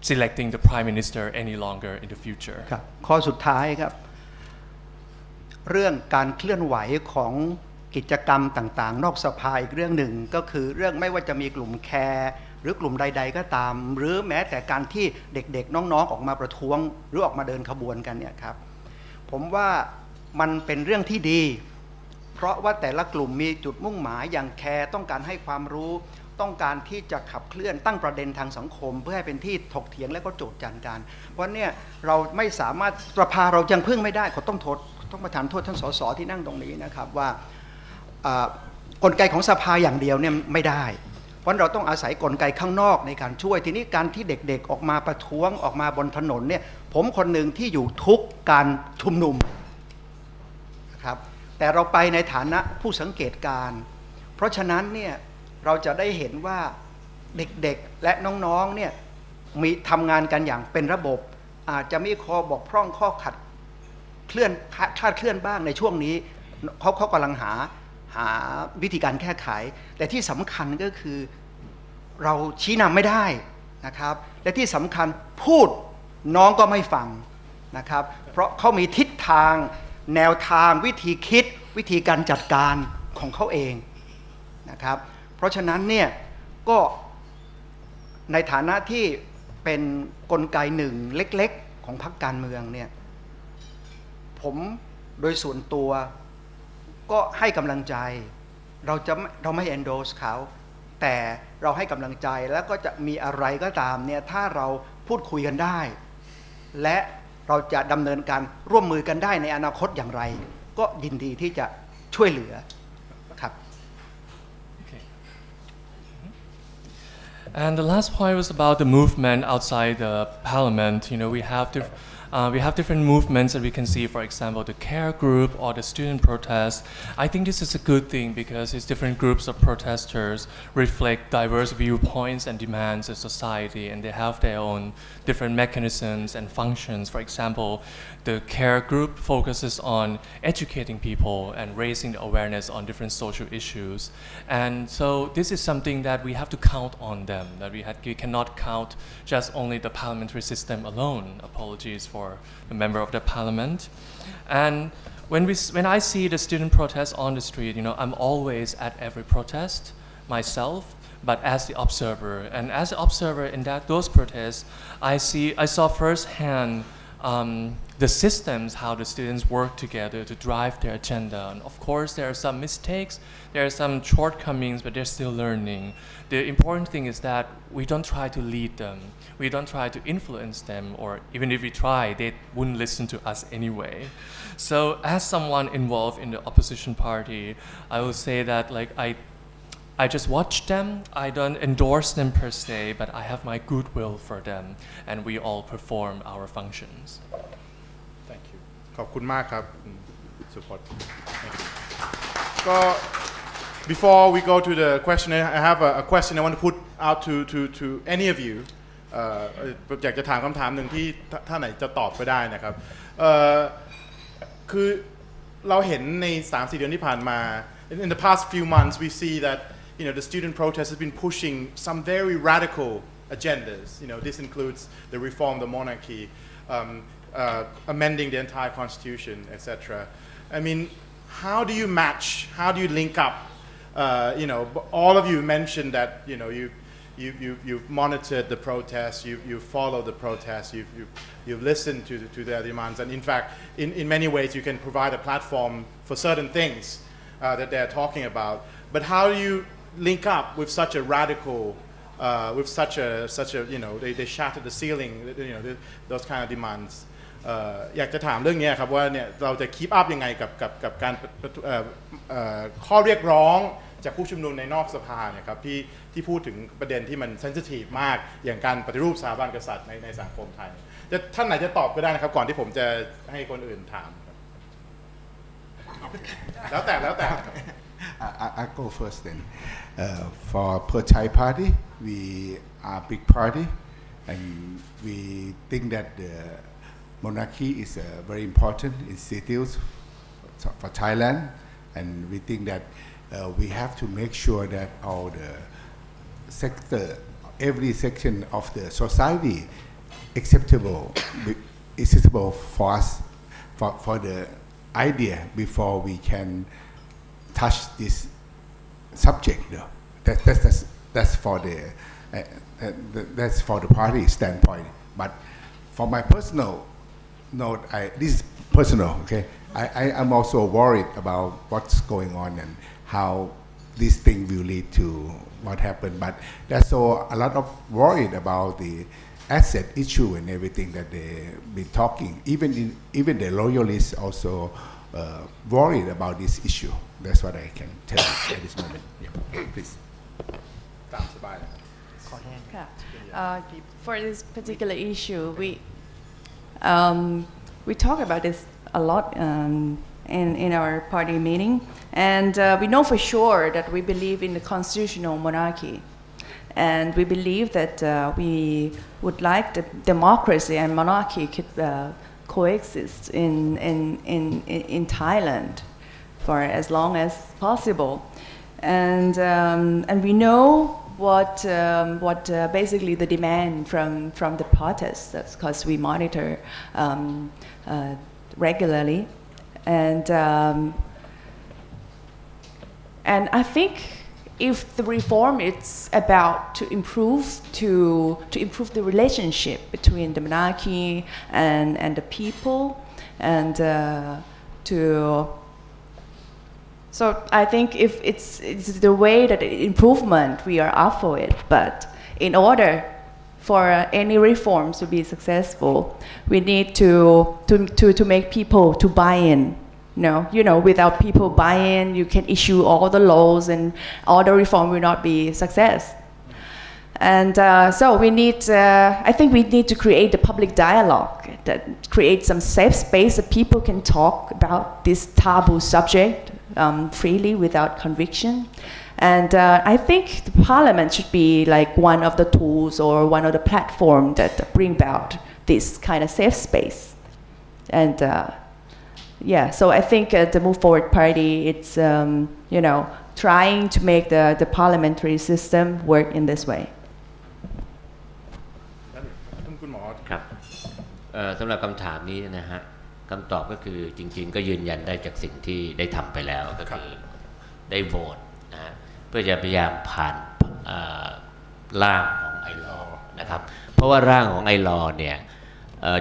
selecting the Prime Minister any longer in the future. ครับข้อสุดท้ายครับเรื่องการเคลื่อนไหวของกิจกรรมต่างๆนอกสภาอีกเรื่องหนึ่งก็คือเรื่องไม่ว่าจะมีกลุ่มแคร์หรือกลุ่มใดๆก็ตามหรือแม้แต่การที่เด็กๆน้องๆออกมาประท้วงหรือออกมาเดินขบวนกันเนี่ยครับผมว่ามันเป็นเรื่องที่ดีเพราะว่าแต่ละกลุ่มมีจุดมุ่งหมายอย่างแคร์ต้องการให้ความรู้ต้องการที่จะขับเคลื่อนตั้งประเด็นทางสังคมเพื่อให้เป็นที่ถกเถียงและก็โจทย์จันกันเพราะเนี่ยเราไม่สามารถสภาเรายังพึ่งไม่ได้ขอต้องประทานโทษท่านสสที่นั่งตรงนี้นะครับว่ากลไกของสภาอย่างเดียวเนี่ยไม่ได้เพราะเราต้องอาศัยกลไกข้างนอกในการช่วยทีนี้การที่เด็กๆออกมาประท้วงออกมาบนถนนเนี่ยผมคนหนึ่งที่อยู่ทุกการชุมนุมนะครับแต่เราไปในฐานะผู้สังเกตการณ์เพราะฉะนั้นเนี่ยเราจะได้เห็นว่าเด็กๆและน้องๆเนี่ยมีทำงานกันอย่างเป็นระบบอาจจะมีข้อบกพร่องข้อขัดเคลื่อนคลาดเคลื่อนบ้างในช่วงนี้เขากำลังหาวิธีการแก้ไขแต่ที่สำคัญก็คือเราชี้นำไม่ได้นะครับและที่สำคัญพูดน้องก็ไม่ฟังนะครับเพราะเขามีทิศทางแนวทางวิธีคิดวิธีการจัดการของเขาเองนะครับเพราะฉะนั้นเนี่ยก็ในฐานะที่เป็นกลไกหนึ่งเล็กๆของพรรคการเมืองเนี่ยผมโดยส่วนตัวก็ให้กำลังใจเราไม่ endorse เขาแต่เราให้กำลังใจแล้วก็จะมีอะไรก็ตามเนี่ยถ้าเราพูดคุยกันได้และเราจะดำเนินการร่วมมือกันได้ในอนาคตอย่างไรก็ยินดีที่จะช่วยเหลือครับ And the last point was about the movement outside the parliament. You know, we have different movements that we can see, for example, the CARE group or the student protest. I think this is a good thing because these different groups of protesters reflect diverse viewpoints and demands of society, and they have their own different mechanisms and functions. For example, the CARE group focuses on educating people and raising the awareness on different social issues. And so this is something that we have to count on them, that we cannot count just only the parliamentary system alone. Apologies for the member of the parliament. And when I see the student protests on the street, you know, I'm always at every protest myself, but as the observer. And as the observer in those protests, I saw firsthand the systems, how the students work together to drive their agenda. And of course, there are some mistakes, there are some shortcomings, but they're still learning. The important thing is that we don't try to lead them. We don't try to influence them, or even if we try, they wouldn't listen to us anyway. So as someone involved in the opposition party, I will say that like I just watch them. I don't endorse them per se, but I have my goodwill for them, and we all perform our functions. Thank you. ขอบคุณมากครับสุพจน์ ก็ before we go to the question, I have a question I want to put out to any of you. อยากจะถามคำถามหนึ่งที่ท่านไหนจะตอบก็ได้นะครับคือเราเห็นใน 3-4 เดือนที่ผ่านมา in the past few months we see that you know the student protest has been pushing some very radical agendas. You know, this includes the reform of the monarchy, amending the entire constitution, etc. I mean, how do you match? How do you link up? You know, all of you mentioned that you know you've monitored the protests, you follow the protests, you've listened to their demands, and in fact, in many ways, you can provide a platform for certain things that they're talking about. But how do you link up with such a radical, with such a they shattered the ceiling, those kind of demands. อยากจะถามเรื่องนี้ครับว่าเนี่ยเราจะคีปอัพยังไงกับการข้อเรียกร้องจากผู้ชุมนุมในนอกสภาเนี่ยครับที่พูดถึงประเด็นที่มันเซนซิทีฟมากอย่างการปฏิรูปสถาบันกษัตริย์ในสังคมไทยท่านไหนจะตอบก็ได้นะครับก่อนที่ผมจะให้คนอื่นถามแล้วแต่ I go first then. For Per Thai Party, we are a big party, and we think that the monarchy is a very important institute for Thailand, and we think that we have to make sure that all the sector, every section of the society, acceptable for us, for the idea before we can touch this subject. That's for the party standpoint. But for my personal note, this is personal. Okay, I'm also worried about what's going on and how this thing will lead to what happened. But there's also a lot of worried about the asset issue and everything that they've been talking. Even the loyalists also worried about this issue. That's what I can tell you at this moment. Yeah. Please. For this particular issue, we talk about this a lot in our party meeting, and we know for sure that we believe in the constitutional monarchy, and we believe that we would like the democracy and monarchy could coexist in Thailand for as long as possible, and we know what basically the demand from the protests. That's because we monitor regularly, and I think if the reform is about to improve the relationship between the monarchy and the people, and so I think if it's the way that improvement, we are up for it. But in order for any reforms to be successful, we need to make people to buy in. Without people buy-in, you can issue all the laws and all the reform will not be success. And so we need, I think we need to create the public dialogue that creates some safe space that people can talk about this taboo subject freely without conviction. And I think the parliament should be like one of the tools or one of the platforms that bring about this kind of safe space. And so I think the Move Forward Party, it's trying to make the parliamentary system work in this way. ครับสำหรับคำถามนี้นะฮะคำตอบก็คือจริงๆก็ยืนยันได้จากสิ่งที่ได้ทำไปแล้วก็คือได้โหวตนะฮะเพื่อจะพยายามผ่านร่างของไอลอนะครับเพราะว่าร่างของไอลอเนี่ย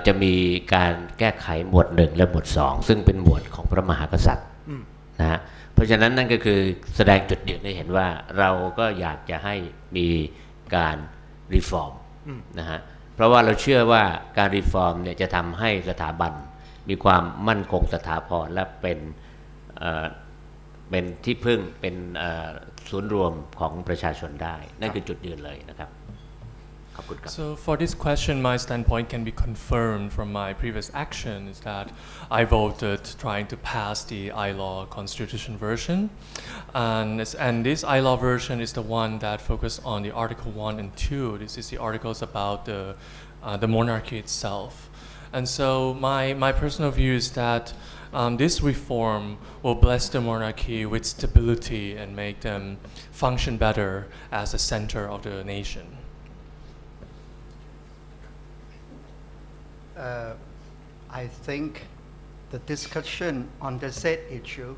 จะมีการแก้ไขหมวด1และหมวด2ซึ่งเป็นหมวดของพระมหากษัตริย์นะฮะเพราะฉะนั้นนั่นก็คือแสดงจุดยืนให้เห็นว่าเราก็อยากจะให้มีการรีฟอร์มนะฮะเพราะว่าเราเชื่อว่าการรีฟอร์มเนี่ยจะทำให้สถาบันมีความมั่นคงสถาพรและเป็นที่พึ่งเป็นศูนย์รวมของประชาชนได้นั่นคือจุดยืนเลยนะครับSo for this question, my standpoint can be confirmed from my previous action is that I voted trying to pass the I-Law Constitution version, and this I-Law version is the one that focused on the Article 1 and 2. This is the articles about the monarchy itself, and so my personal view is that this reform will bless the monarchy with stability and make them function better as the center of the nation. I think the discussion on the said issue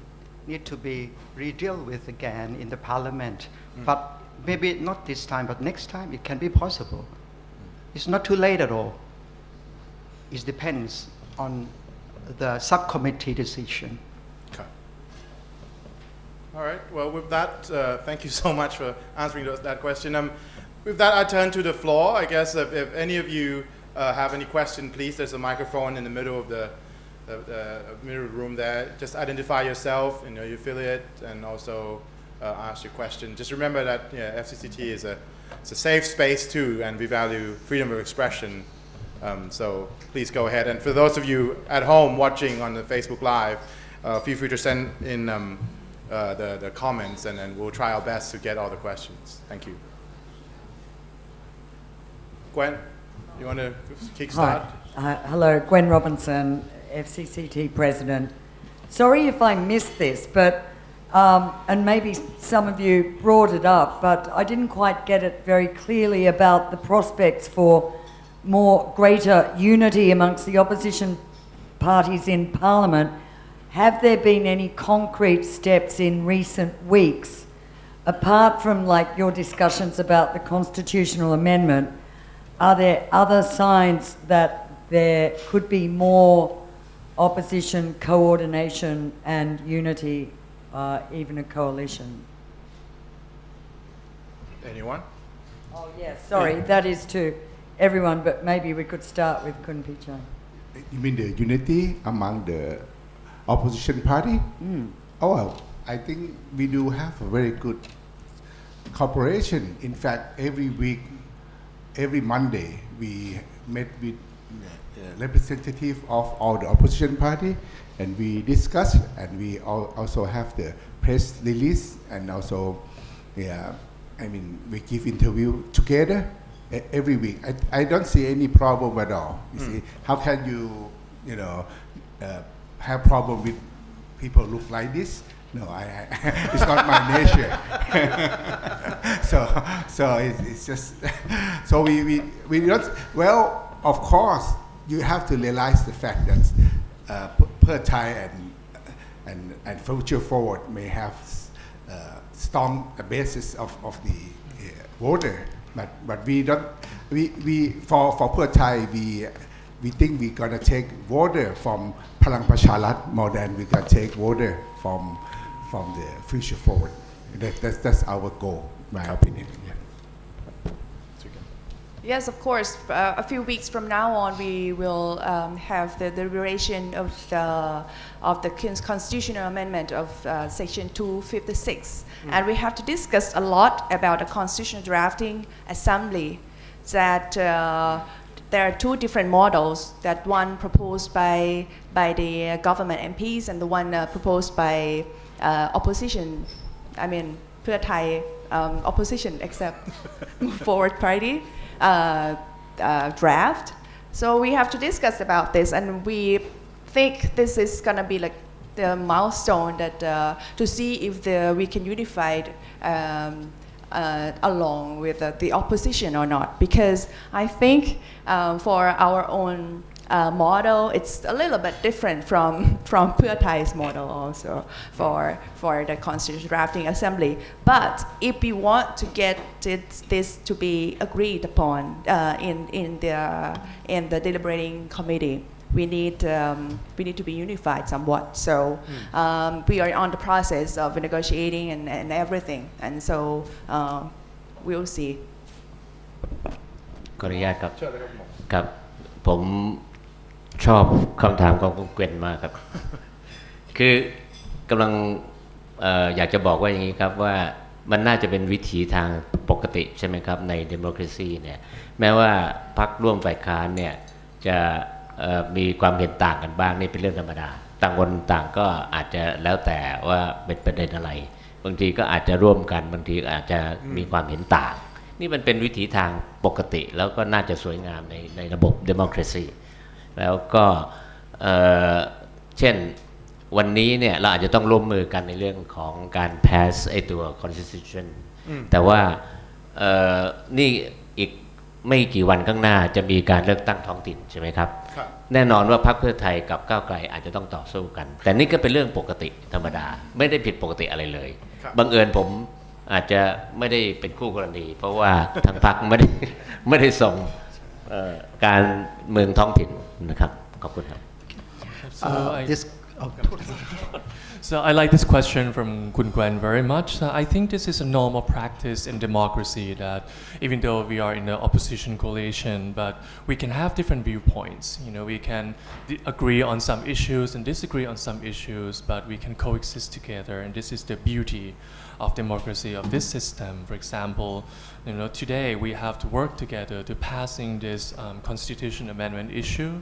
need to be re-dealt with again in the parliament. But maybe not this time, but next time it can be possible. It's not too late at all. It depends on the subcommittee decision. Okay. All right. Well, with that, thank you so much for answering that question. With that, I turn to the floor. I guess if any of you have any question, please, there's a microphone in the middle of the middle of the room there. Just identify yourself, your affiliate, and also ask your question. Just remember that FCCT is it's a safe space too, and we value freedom of expression. So please go ahead. And for those of you at home watching on the Facebook Live, feel free to send in the comments, and then we'll try our best to get all the questions. Thank you. Gwen, you want to kickstart? Hi. Hello, Gwen Robinson, FCCT President. Sorry if I missed this, but and maybe some of you brought it up, but I didn't quite get it very clearly about the prospects for greater unity amongst the opposition parties in Parliament. Have there been any concrete steps in recent weeks, apart from your discussions about the constitutional amendment? Are there other signs that there could be more opposition coordination and unity, even a coalition? Anyone? Oh yes, sorry, that is to everyone, but maybe we could start with Kun Pichai. You mean the unity among the opposition party? Oh, well, I think we do have a very good cooperation. In fact, every week, every Monday, we met with representative of all the opposition party, and we discuss, and we also have the press release, and also, we give interview together every week. I don't see any problem at all. You see, how can you have problem with people look like this? No, it's not my nature. so it's just so we don't. Well, of course, you have to realize the fact that Pheu Thai and Future Forward may have strong basis of the voter, but we don't. We for Pheu Thai we think we're gonna take voter from Palang Pracharat more than we gonna take voter from the Future Forward. That's our goal, my opinion. Yeah. Yes, of course. A few weeks from now on, we will have the deliberation of the constitutional amendment of Section 256, and we have to discuss a lot about the constitutional drafting assembly. That there are two different models. That one proposed by the government MPs, and the one proposed by opposition. I mean, Pheu Thai opposition, except Forward Party. Draft. So we have to discuss about this, and we think this is gonna be the milestone that to see if we can unify along with the opposition or not. Because I think for our own model, it's a little bit different from Pheu Thai's model also for the constitutional drafting assembly. But if we want to get this to be agreed upon in the deliberating committee, we need to be unified somewhat. So we are on the process of negotiating and everything, and so we'll see. ขออนุญาตครับครับผมชอบคำถามของคุณเกวนมากครับ คือกำลังอยากจะบอกว่าอย่างนี้ครับว่ามันน่าจะเป็นวิถีทางปกติใช่ไหมครับในดิโมคราซีเนี่ยแม้ว่าพรรคร่วมฝ่ายค้านเนี่ยจะมีความเห็นต่างกันบ้างนี่เป็นเรื่องธรรมดาต่างคนต่างก็อาจจะแล้วแต่ว่าเป็นประเด็นอะไรบางทีก็อาจจะร่วมกันบางทีอาจจะมีความเห็นต่างนี่มันเป็นวิถีทางปกติแล้วก็น่าจะสวยงามในระบบดิโมคราซีแล้วก็เช่นวันนี้เนี่ยเราอาจจะต้องร่วมมือกันในเรื่องของการ pass ไอ้ตัว constitution แต่ว่านี่อีกไม่กี่วันข้างหน้าจะมีการเลือกตั้งท้องถิ่นใช่ไหมครับแน่นอนว่าพรรคเพื่อไทยกับก้าวไกลอาจจะต้องต่อสู้กันแต่นี่ก็เป็นเรื่องปกติธรรมดาไม่ได้ผิดปกติอะไรเลยบังเอิญผม อาจจะไม่ได้เป็นคู่กรณีเพราะว่าทางพรรคไม่ได้ส่งการเมืองท้องถิ่นนะครับขอบคุณครับ this So I like this question from Kun Gwen very much. I think this is a normal practice in democracy that even though we are in the opposition coalition, but we can have different viewpoints. You know, we can agree on some issues and disagree on some issues, but we can coexist together, and this is the beauty of democracy of this system. For example, you know, today we have to work together to passing this constitution amendment issue,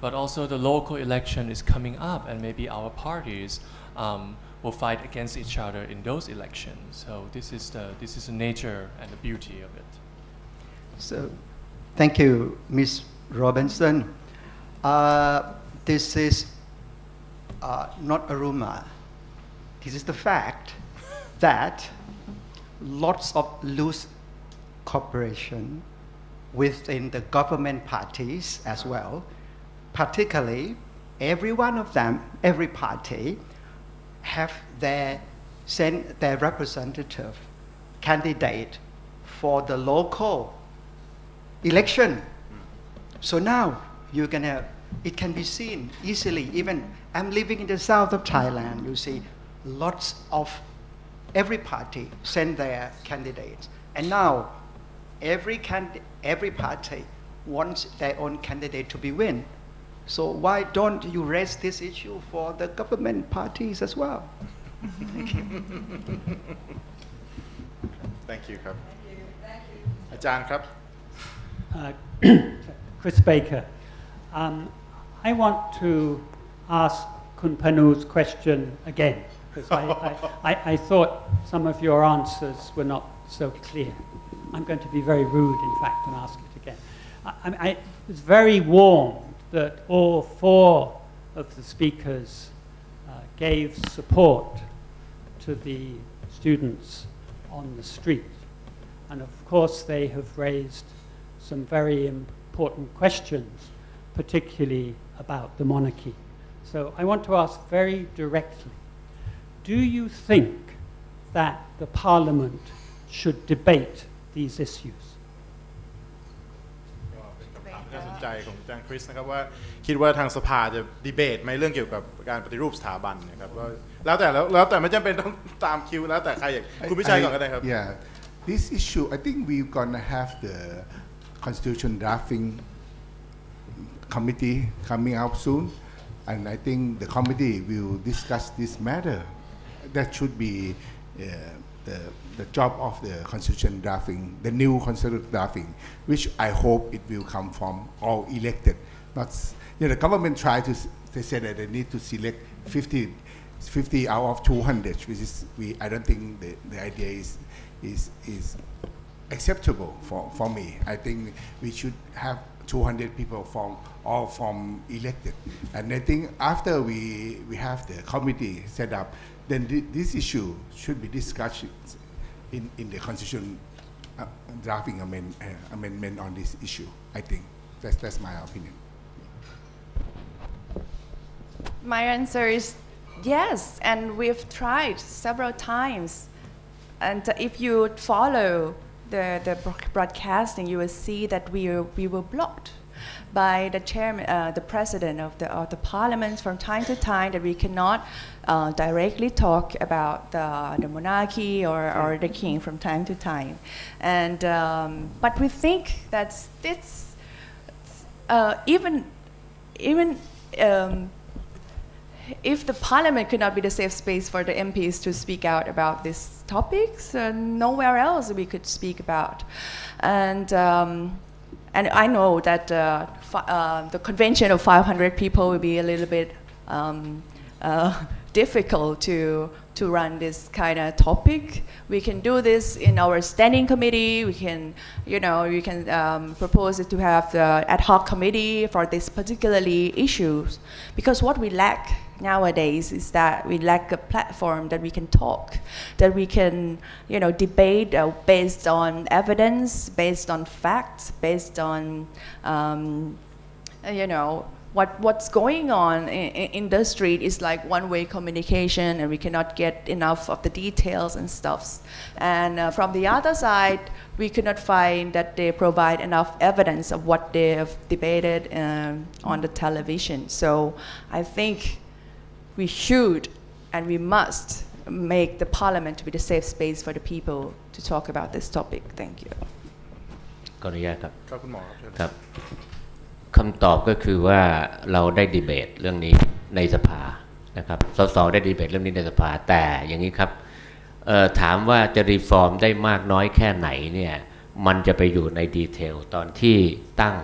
but also the local election is coming up, and maybe our parties will fight against each other in those elections. So this is the nature and the beauty of it. So, thank you, Ms. Robinson. This is not a rumor. This is the fact that lots of loose cooperation within the government parties as well. Particularly, every one of them, every party, have sent their representative candidate for the local election. So now it can be seen easily. Even I'm living in the south of Thailand. You see, lots of every party send their candidates, and now every party wants their own candidate to be win. So why don't you raise this issue for the government parties as well? Thank you. Thank you ครับอาจารย์ครับ Chris Baker. I want to ask Kun Panu's question again, because I thought some of your answers were not so clear. I'm going to be very rude, in fact, and ask it again. I was very warmed that all four of the speakers gave support to the students on the street. And of course, they have raised some very important questions, particularly about the monarchy. So I want to ask very directly, do you think that the Parliament should debate these issues? น่าสนใจของอาจารย์คริสนะครับว่าคิดว่าทางสภาจะดีเบตไหมเรื่องเกี่ยวกับการปฏิรูปสถาบันนะครับว่าแล้วแต่ไม่จำเป็นต้องตามคิวแล้วแต่ใครอยากคุณพิชัยก่อนก็ได้ครับ Yeah, this issue I think we're gonna have the constitution drafting committee coming out soon, and I think the committee will discuss this matter. That should be the job of the constitution drafting, the new constitution drafting, which I hope it will come from all elected. Not, the government they said that they need to select 50 out of 200, which is I don't think the idea is acceptable for me. I think we should have 200 people from elected, and I think after we have the committee set up, then this issue should be discussed in the constitution drafting amendment on this issue. I think that's my opinion. My answer is yes, and we've tried several times. And if you follow the broadcasting, you will see that we were blocked by the chairman, the president of the parliament from time to time, that we cannot directly talk about the monarchy or the king from time to time. And but we think that it's even if the parliament could not be the safe space for the MPs to speak out about these topics, nowhere else we could speak about. And I know that the convention of 500 people will be a little bit difficult to run this kind of topic. We can do this in our standing committee. We can, propose it to have the ad hoc committee for this particularly issues. Because what we lack nowadays is that we lack a platform that we can talk, that we can, debate based on evidence, based on facts, based on, what's going on in the street is like one-way communication, and we cannot get enough of the details and stuffs. And from the other side, we could not find that they provide enough evidence of what they have debated on the television. So I think we should and we must make the parliament to be the safe space for the people to talk about this topic. Thank you. ขออนุญาตครับ ครับคุณหมอครับ ครับคำตอบก็คือว่าเราได้ดีเบตเรื่องนี้ในสภานะครับสสได้ดีเบตเรื่องนี้ในสภาแต่อย่างนี้ครับถามว่าจะรีฟอร์มได้มากน้อยแค่ไหนเนี่ยมันจะไปอยู่ในดีเทลตอนที่ตั้ง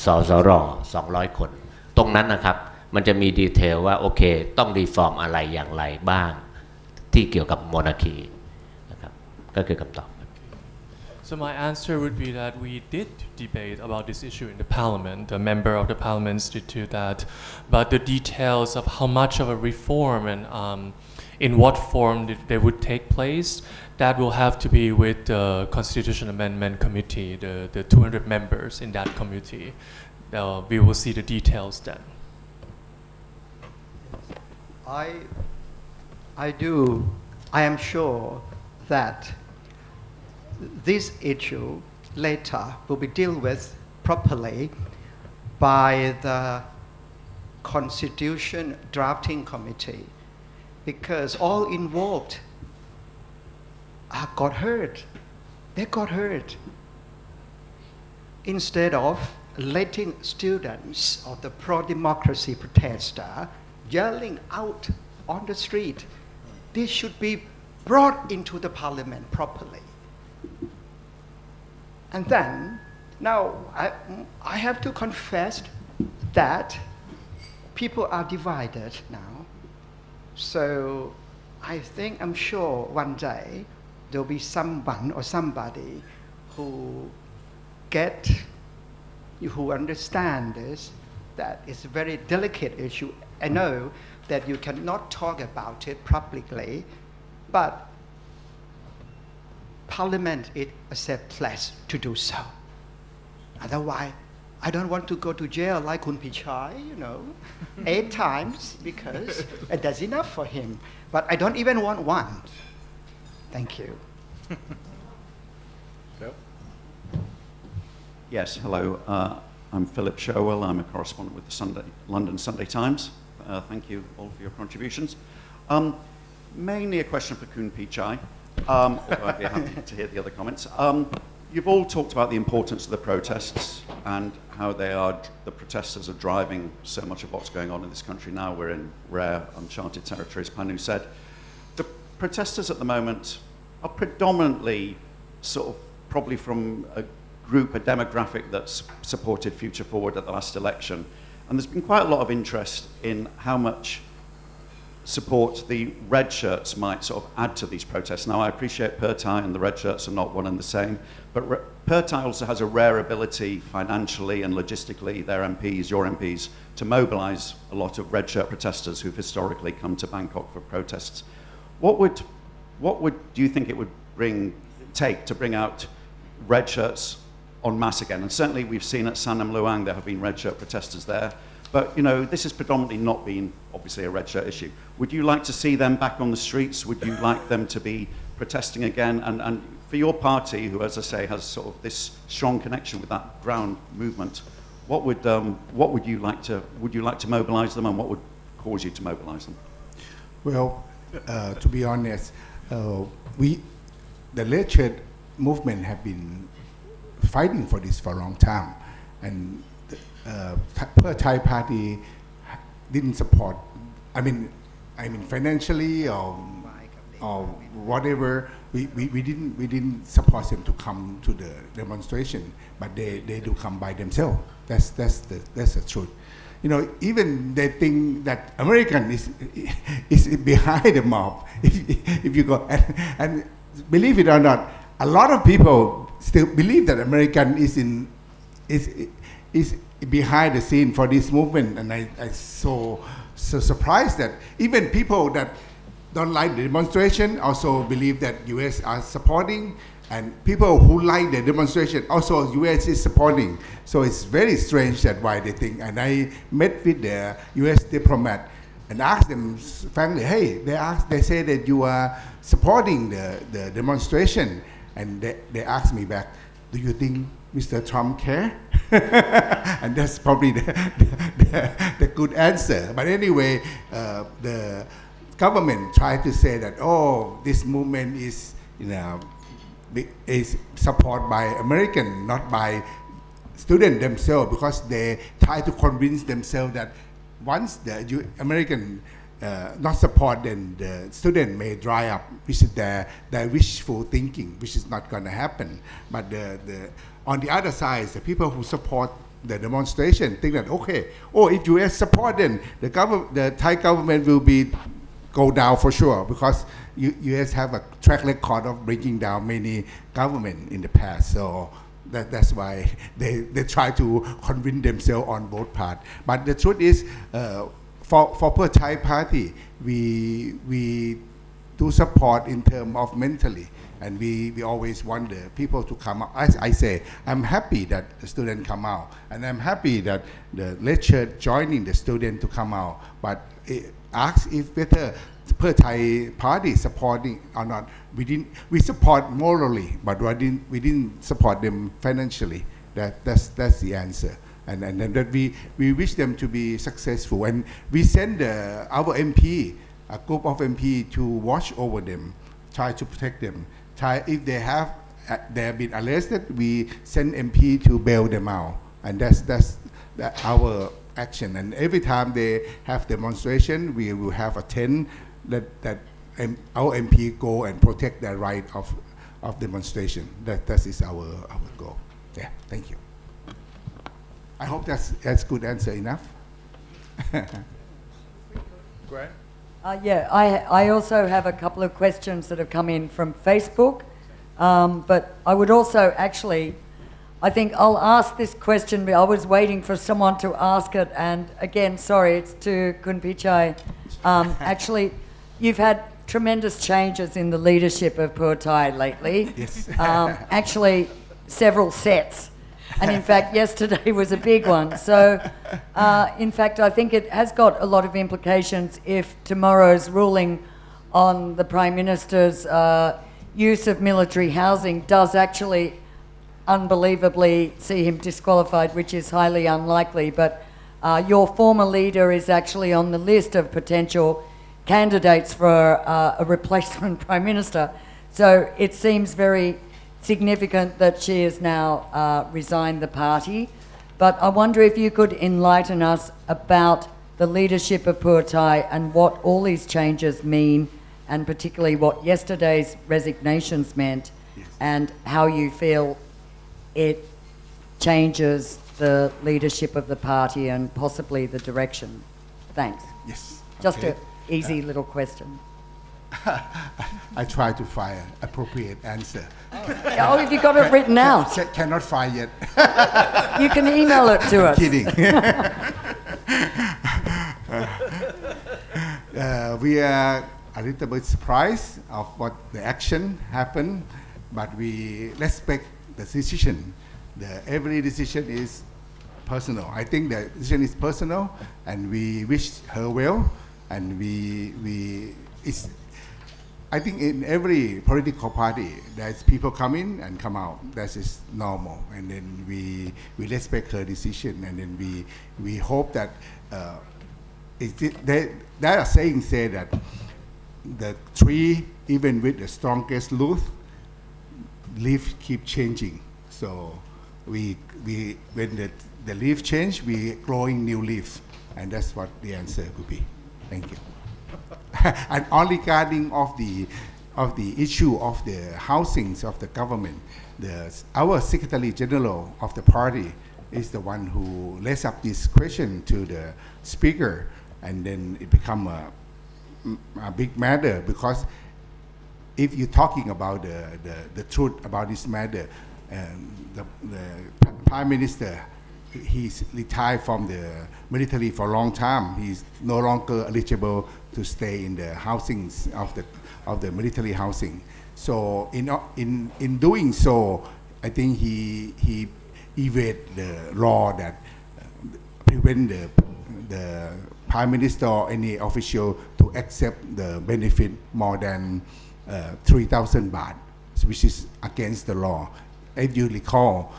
สสร200 คนตรงนั้นนะครับมันจะมีดีเทลว่าโอเคต้องรีฟอร์มอะไรอย่างไรบ้างที่เกี่ยวกับโมนาคีนะครับก็คือคำตอบ So my answer would be that we did debate about this issue in the parliament. A member of the parliament did do that, but the details of how much of a reform and in what form they would take place, that will have to be with the Constitution Amendment Committee, the 200 members in that committee. We will see the details then. I am sure that this issue later will be dealt with properly by the Constitution Drafting Committee, because all involved got hurt. They got hurt. Instead of letting students of the pro-democracy protester yelling out on the street, this should be brought into the parliament properly. And then, now I have to confess that people are divided now. So I'm sure one day there'll be someone or somebody who understand this, that it's a very delicate issue. I know that you cannot talk about it publicly, but Parliament is a safe place to do so. Otherwise, I don't want to go to jail like Kun Pichai, 8 times, because that's enough for him. But I don't even want one. Thank you. Yes, hello. I'm Philip Sherwell. I'm a correspondent with the London Sunday Times. Thank you all for your contributions. Mainly a question for Kun Pichai, although I'd be happy to hear the other comments. You've all talked about the importance of the protests and how the protesters are driving so much of what's going on in this country now. We're in rare, uncharted territories, Panu said. The protesters at the moment are predominantly sort of probably from a demographic that's supported Future Forward at the last election. And there's been quite a lot of interest in how much support the red shirts might sort of add to these protests. Now, I appreciate Pertai and the red shirts are not one and the same, but Pertai also has a rare ability financially and logistically, their MPs, your MPs, to mobilize a lot of red shirt protesters who've historically come to Bangkok for protests. What would do you think it would take to bring out red shirts en masse again? And certainly we've seen at Sanam Luang there have been red shirt protesters there. But, this has predominantly not been, obviously, a red shirt issue. Would you like to see them back on the streets? Would you like them to be protesting again? And for your party, who, as I say, has sort of this strong connection with that ground movement, what would you like to mobilize them, and what would cause you to mobilize them? Well, to be honest, the red shirt movement have been fighting for this for a long time, and Thai party didn't support. I mean, financially or whatever. We didn't support them to come to the demonstration, but they do come by themselves. That's the truth. Even they think that American is behind the mob. If you go and believe it or not, a lot of people still believe that American is behind the scene for this movement, and I so surprised that even people that don't like the demonstration also believe that U.S. are supporting, and people who like the demonstration also U.S. is supporting. So it's very strange that why they think. And I met with the U.S. diplomat and asked them frankly, hey, they say that you are supporting the demonstration, and they asked me back, do you think Mr. Trump care? And that's probably the good answer. But anyway, the government tried to say that, oh, this movement is, is supported by American, not by students themselves, because they try to convince themselves that once the American not support, then the student may dry up, which is their wishful thinking, which is not going to happen. But on the other side, the people who support the demonstration think that, okay, if U.S. support, then the Thai government will go down for sure, because U.S. have a track record of breaking down many governments in the past. So that's why they try to convince themselves on both parts. But the truth is, for Pheu Thai party, we do support in terms of mentally, and we always want the people to come out. As I say, I'm happy that the student come out, and I'm happy that the legislature joining the student to come out. But ask if whether Pheu Thai party supporting or not. We support morally, but we didn't support them financially. That's the answer. And that we wish them to be successful. And we send our MP, a group of MP, to watch over them, try to protect them. If they have been arrested, we send MP to bail them out. And that's our action. And every time they have demonstration, we will have a tent that our MP go and protect the right of demonstration. That is our goal. Yeah, thank you. I hope that's good answer enough. Great. Yeah, I also have a couple of questions that have come in from Facebook, but I would also actually, I think I'll ask this question, but I was waiting for someone to ask it, and again, sorry, it's to Kun Pichai. Actually, you've had tremendous changes in the leadership of Pheu Thai lately. Yes. Actually, several sets. And in fact, yesterday was a big one. So, in fact, I think it has got a lot of implications if tomorrow's ruling on the Prime Minister's use of military housing does actually unbelievably see him disqualified, which is highly unlikely. But your former leader is actually on the list of potential candidates for a replacement Prime Minister. So it seems very significant that she has now resigned the party. But I wonder if you could enlighten us about the leadership of Pheu Thai and what all these changes mean, and particularly what yesterday's resignations meant, yes, and how you feel it changes the leadership of the party and possibly the direction. Thanks. Yes. Just okay. an easy little question. I try to find an appropriate answer. Oh, have you got it written out? Cannot find yet. You can email it to us. Kidding. We are a little bit surprised of what the action happened, but we respect the decision. Every decision is personal. I think the decision is personal, and we wish her well. And I think in every political party, there's people come in and come out. That is normal. And then we respect her decision. And then we hope that there are sayings say that the tree, even with the strongest leaf keep changing. So when the leaf change, we growing new leaf, and that's what the answer would be. Thank you. And on regarding of the issue of the housings of the government, our Secretary General of the party is the one who raised up this question to the Speaker, and then it become a big matter, because if you're talking about the truth about this matter, the Prime Minister he's retired from the military for a long time. He's no longer eligible to stay in the housings of the military housing. So in doing so, I think he evade the law that prevent the prime minister or any official to accept the benefit more than 3,000 baht, which is against the law. If you recall,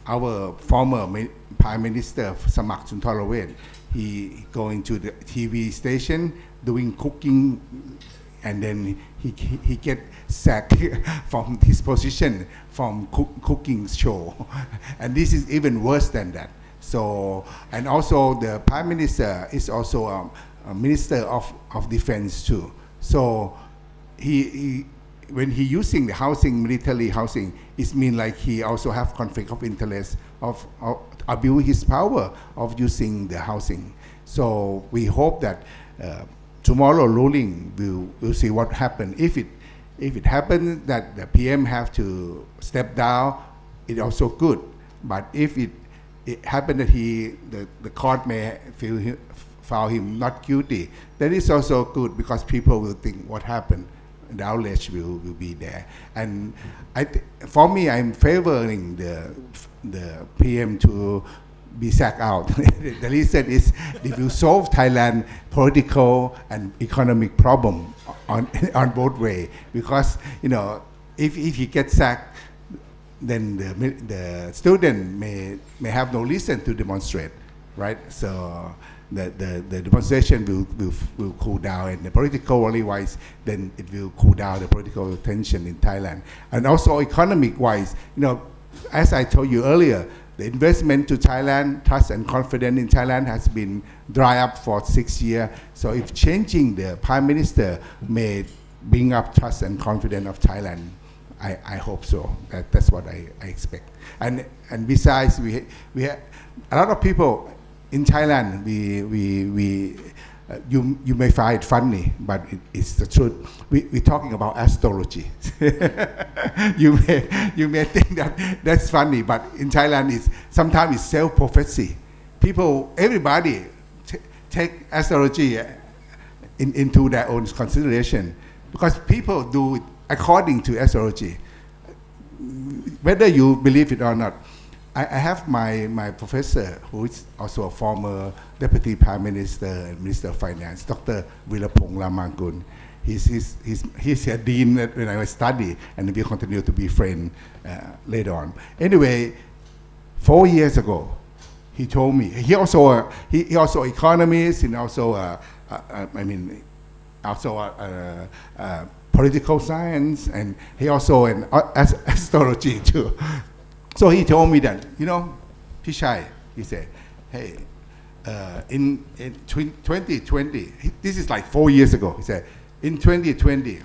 our former Prime Minister Samak Suntarawen, he going to the TV station doing cooking, and then he get sacked from his position from cooking show, and this is even worse than that. So, and also the Prime Minister is also a Minister of Defense too. So when he using the housing, military housing, it means like he also have conflict of interest of abuse his power of using the housing. So we hope that tomorrow ruling we'll see what happen. If it happens that the PM have to step down, it also good. But if it happened that the court may found him not guilty, that is also good, because people will think what happened. The outrage will be there, and for me, I'm favoring the PM to be sacked out. The reason is it will solve Thailand political and economic problem on both way, because if he gets sacked, then the student may have no reason to demonstrate, right? So the demonstration will cool down, and the political wise, then it will cool down the political tension in Thailand. And also economic wise, as I told you earlier, the investment to Thailand, trust and confidence in Thailand has been dry up for 6 years. So if changing the Prime Minister may bring up trust and confidence of Thailand, I hope so. That's what I expect. And besides, we have a lot of people in Thailand. You may find it funny, but it's the truth. We're talking about astrology. you may think that's funny, but in Thailand, sometimes it's self-prophecy. Everybody take astrology into their own consideration, because people do it according to astrology, whether you believe it or not. I have my professor, who is also a former Deputy Prime Minister and Minister of Finance, Dr. Virapong Lamangkun. He's a dean when I was studying, and we continue to be friends later on. Anyway, 4 years ago, he told me, he also economist, and also political science, and he also an astrology too. So he told me that, Pichai, he said, hey, in 2020, this is like 4 years ago, he said, in 2020,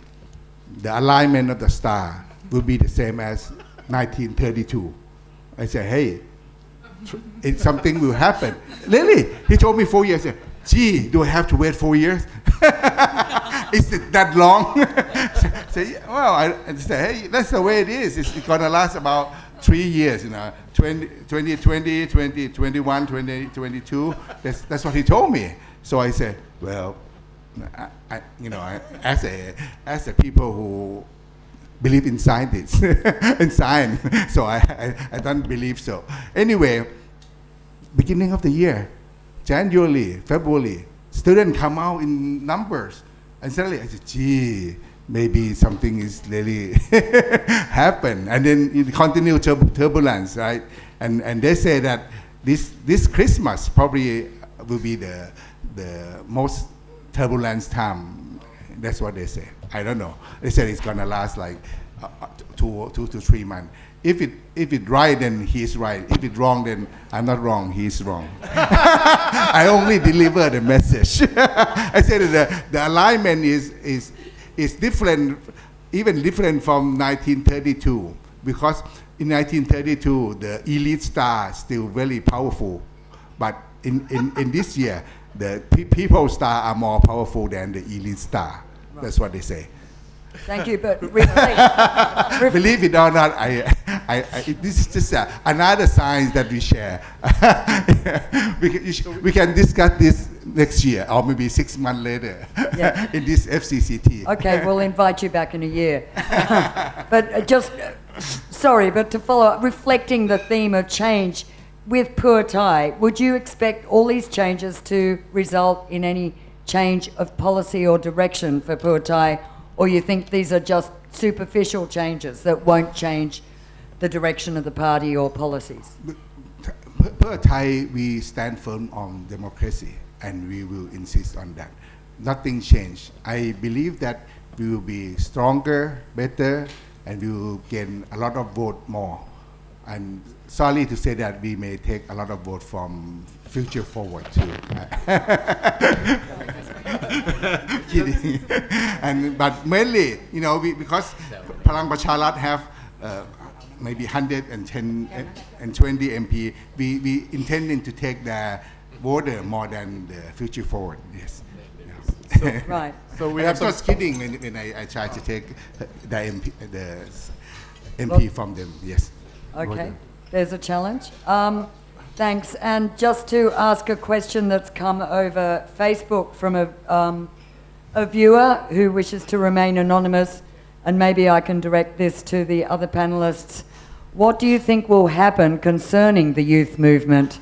the alignment of the star will be the same as 1932. I said, hey, something will happen. Really? He told me 4 years. I said, gee, do I have to wait 4 years? Is it that long? I said, hey, that's the way it is. It's going to last about 3 years, 2020, 2021, 2022. That's what he told me. So I said, well, as a people who believe in scientists, in science, so I don't believe so. Anyway, beginning of the year, January, February, students come out in numbers, and suddenly I said, gee, maybe something is really happen, and then it continue turbulence, right? And they say that this Christmas probably will be the most turbulent time. That's what they say. I don't know. They said it's gonna last like 2 to 3 months. If it right, then he's right. If it's wrong, then I'm not wrong. He's wrong. I only deliver the message. I said that the alignment is different, even different from 1932, because in 1932 the elite star is still very powerful, but in this year the people star are more powerful than the elite star. Right. That's what they say. Thank you, but believe it or not, this is just another science that we share. we can discuss this next year or maybe 6 months later Yeah. in this FCCT. Okay, we'll invite you back in a year. But sorry, but to follow up, reflecting the theme of change with Pheu Thai, would you expect all these changes to result in any change of policy or direction for Pheu Thai, or you think these are just superficial changes that won't change the direction of the party or policies? Pheu Thai, we stand firm on democracy and we will insist on that. Nothing changed. I believe that we will be stronger, better, and we will gain a lot of vote more. I'm sorry to say that we may take a lot of vote from Future Forward too. Kidding. But mainly, because Palang Pracharat have maybe 110 and 20 MP, we intending to take the voter more than the Future Forward. Yes. Right. So we I'm have some. just kidding when I try to take the MP from them. Yes. Okay, there's a challenge. Thanks. And just to ask a question that's come over Facebook from a viewer who wishes to remain anonymous, and maybe I can direct this to the other panelists. What do you think will happen concerning the youth movement?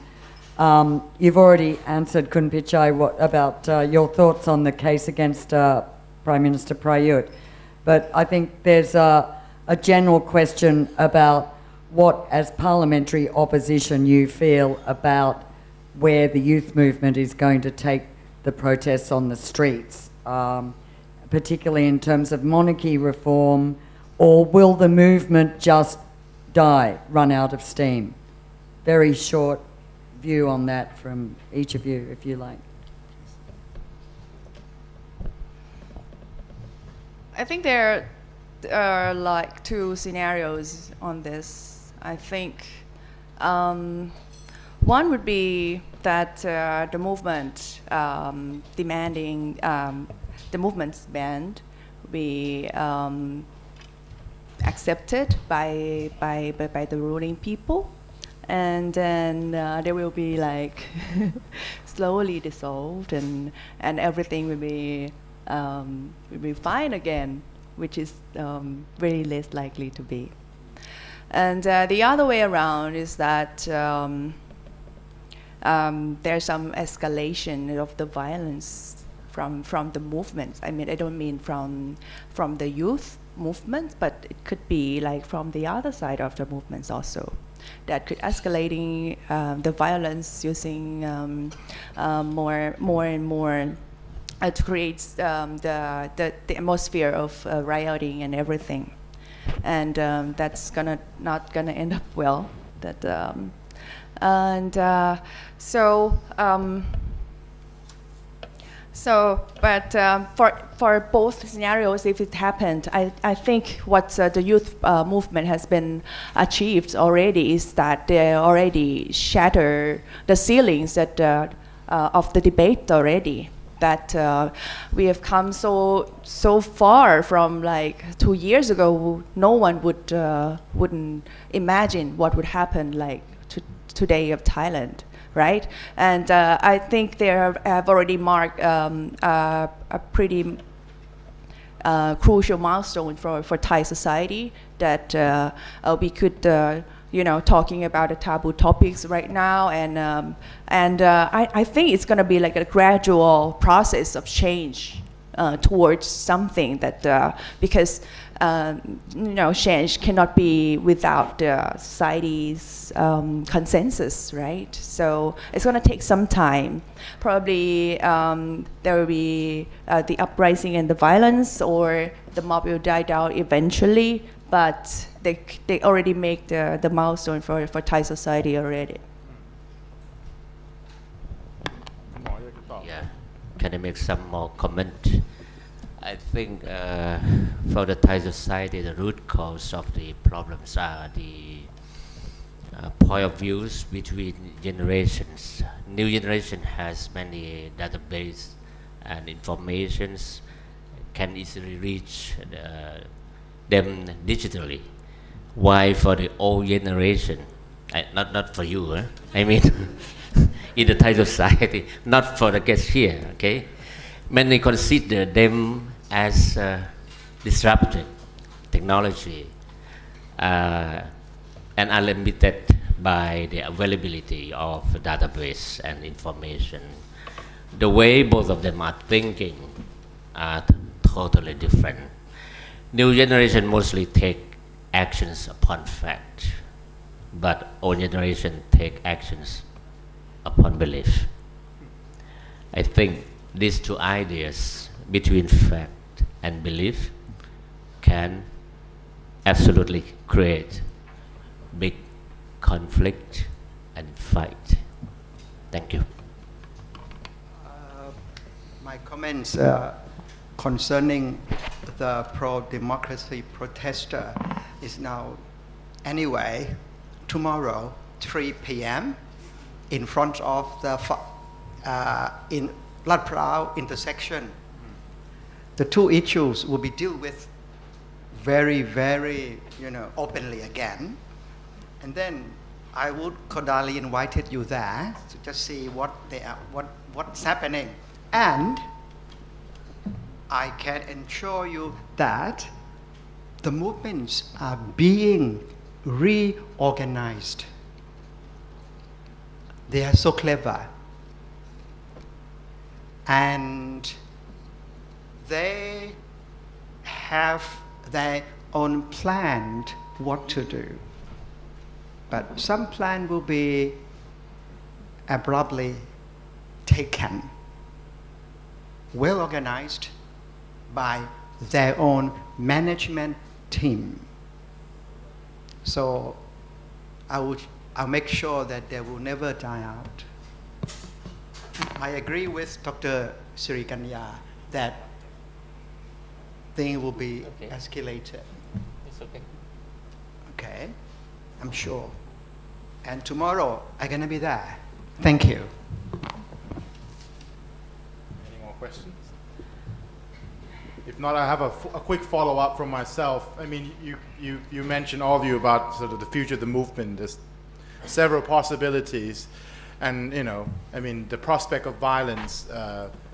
You've already answered, Kun Pichai, about your thoughts on the case against Prime Minister Prayut. But I think there's a general question about what, as parliamentary opposition, you feel about where the youth movement is going to take the protests on the streets, particularly in terms of monarchy reform, or will the movement just die, run out of steam? Very short view on that from each of you, if you like. I think there are like two scenarios on this. I think one would be that the movement demanding the movement's band be accepted by the ruling people, and then they will be like slowly dissolved, and everything will be fine again, which is very less likely to be. And the other way around is that there's some escalation of the violence from the movements. I mean, I don't mean from the youth movement, but it could be like from the other side of the movements also. That could escalating the violence using more and more to create the atmosphere of rioting and everything. And that's not gonna end up well. But for both scenarios, if it happened, I think what the youth movement has been achieved already is that they already shatter the ceilings of the debate already. That we have come so far from like 2 years ago. No one wouldn't imagine what would happen like today of Thailand, right? And I think they have already marked a pretty crucial milestone for Thai society that we could. Talking about the taboo topics right now, and I think it's going to be like a gradual process of change towards something that because change cannot be without the society's consensus, right? So it's going to take some time. Probably there will be the uprising and the violence, or the mob will die down eventually. But they already make the milestone for Thai society already. Yeah, can I make some more comment? I think for the Thai society, the root cause of the problems are the point of views between generations. New generation has many database and informations, can easily reach them digitally, Why for the old generation? Not for you, huh? I mean, in the Thai society, not for the guests here, okay? Many consider them as disruptive technology and unlimited by the availability of database and information. The way both of them are thinking are totally different. New generation mostly take actions upon fact, but old generation take actions upon belief. I think these two ideas between fact and belief can absolutely create big conflict and fight. Thank you. My comments concerning the pro-democracy protester is now anyway tomorrow 3 p.m. in front of the in Lad Prao intersection. The two issues will be dealt with very, very, openly again. And then I would cordially invited you there to just see what's happening. And I can assure you that the movements are being reorganized. They are so clever. And they have their own plan what to do. But some plan will be abruptly taken, well organized by their own management team. So I'll make sure that they will never die out. I agree with Dr. Sirikanya that things will be escalated. It's okay. Okay, I'm sure. And tomorrow, I'm going to be there. Thank you. Any more questions? If not, I have a quick follow-up from myself. I mean, you mentioned, all of you, about sort of the future of the movement. There's several possibilities. And, the prospect of violence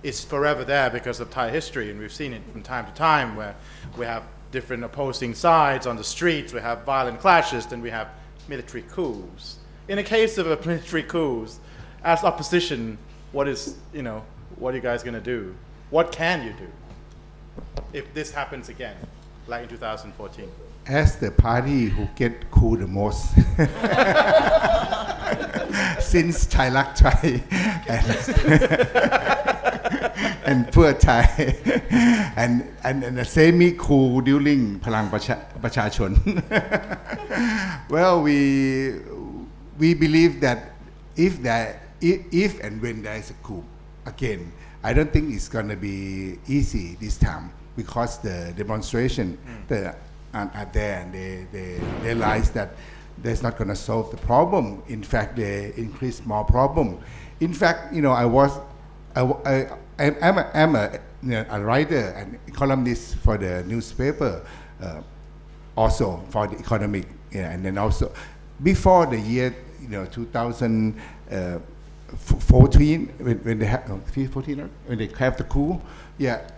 is forever there because of Thai history. And we've seen it from time to time where we have different opposing sides on the streets. We have violent clashes, then we have military coups. In the case of a military coups, as opposition, what are you guys going to do? What can you do if this happens again, like in 2014? As the party who get coup the most since Thai Lak Thai and Pheu Thai and the semi-coup during Palang Prachachon. Well, we believe that if and when there is a coup again, I don't think it's going to be easy this time because the demonstration are there and they realize that that's not going to solve the problem. In fact, they increase more problem. In fact, I'm a writer and columnist for the newspaper, also for the economic, and then also before the year 2014 when they have when they have the coup.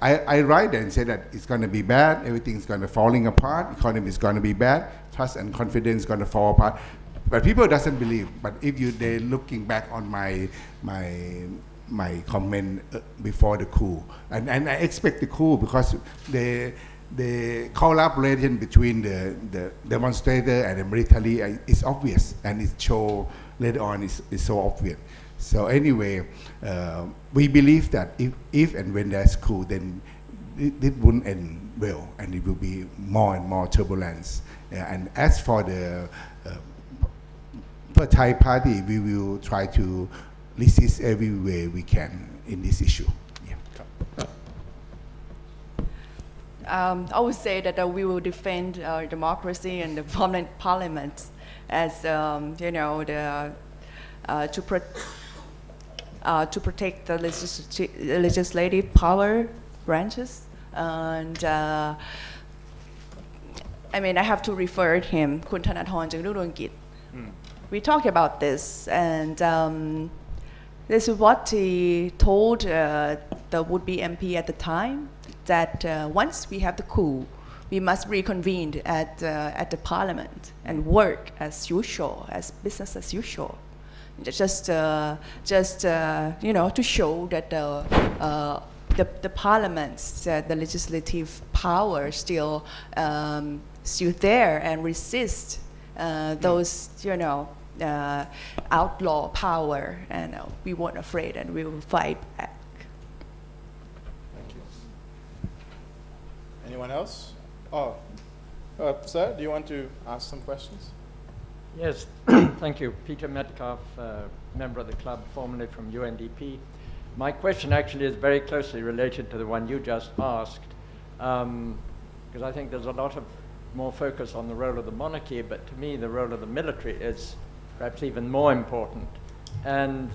I write and say that it's going to be bad, everything's going to falling apart, economy is going to be bad, trust and confidence is going to fall apart. But people doesn't believe. But if they're looking back on my comment before the coup, and I expect the coup because the collaboration between the demonstrator and the military is obvious, and it show later on is so obvious. So anyway, we believe that if and when there's coup, then it won't end well, and it will be more and more turbulence. And as for the Thai party, we will try to resist every way we can in this issue. I would say that we will defend democracy and the parliament as to protect the legislative power branches, and I mean, I have to refer him, คุณธนาธร จึงรุ่งเรืองกิจ We talked about this, and this is what he told the would-be MP at the time, that once we have the coup, we must reconvene at the parliament and work as usual, as business as usual. Just you know, to show that the parliaments, the legislative power still there and resist those, you know, outlaw power, and we weren't afraid, and we will fight back. Thank you. Anyone else? Oh, sir, do you want to ask some questions? Yes, thank you. Peter Metcalf, member of the club, formerly from UNDP. My question actually is very closely related to the one you just asked, because I think there's a lot of more focus on the role of the monarchy, but to me the role of the military is perhaps even more important. And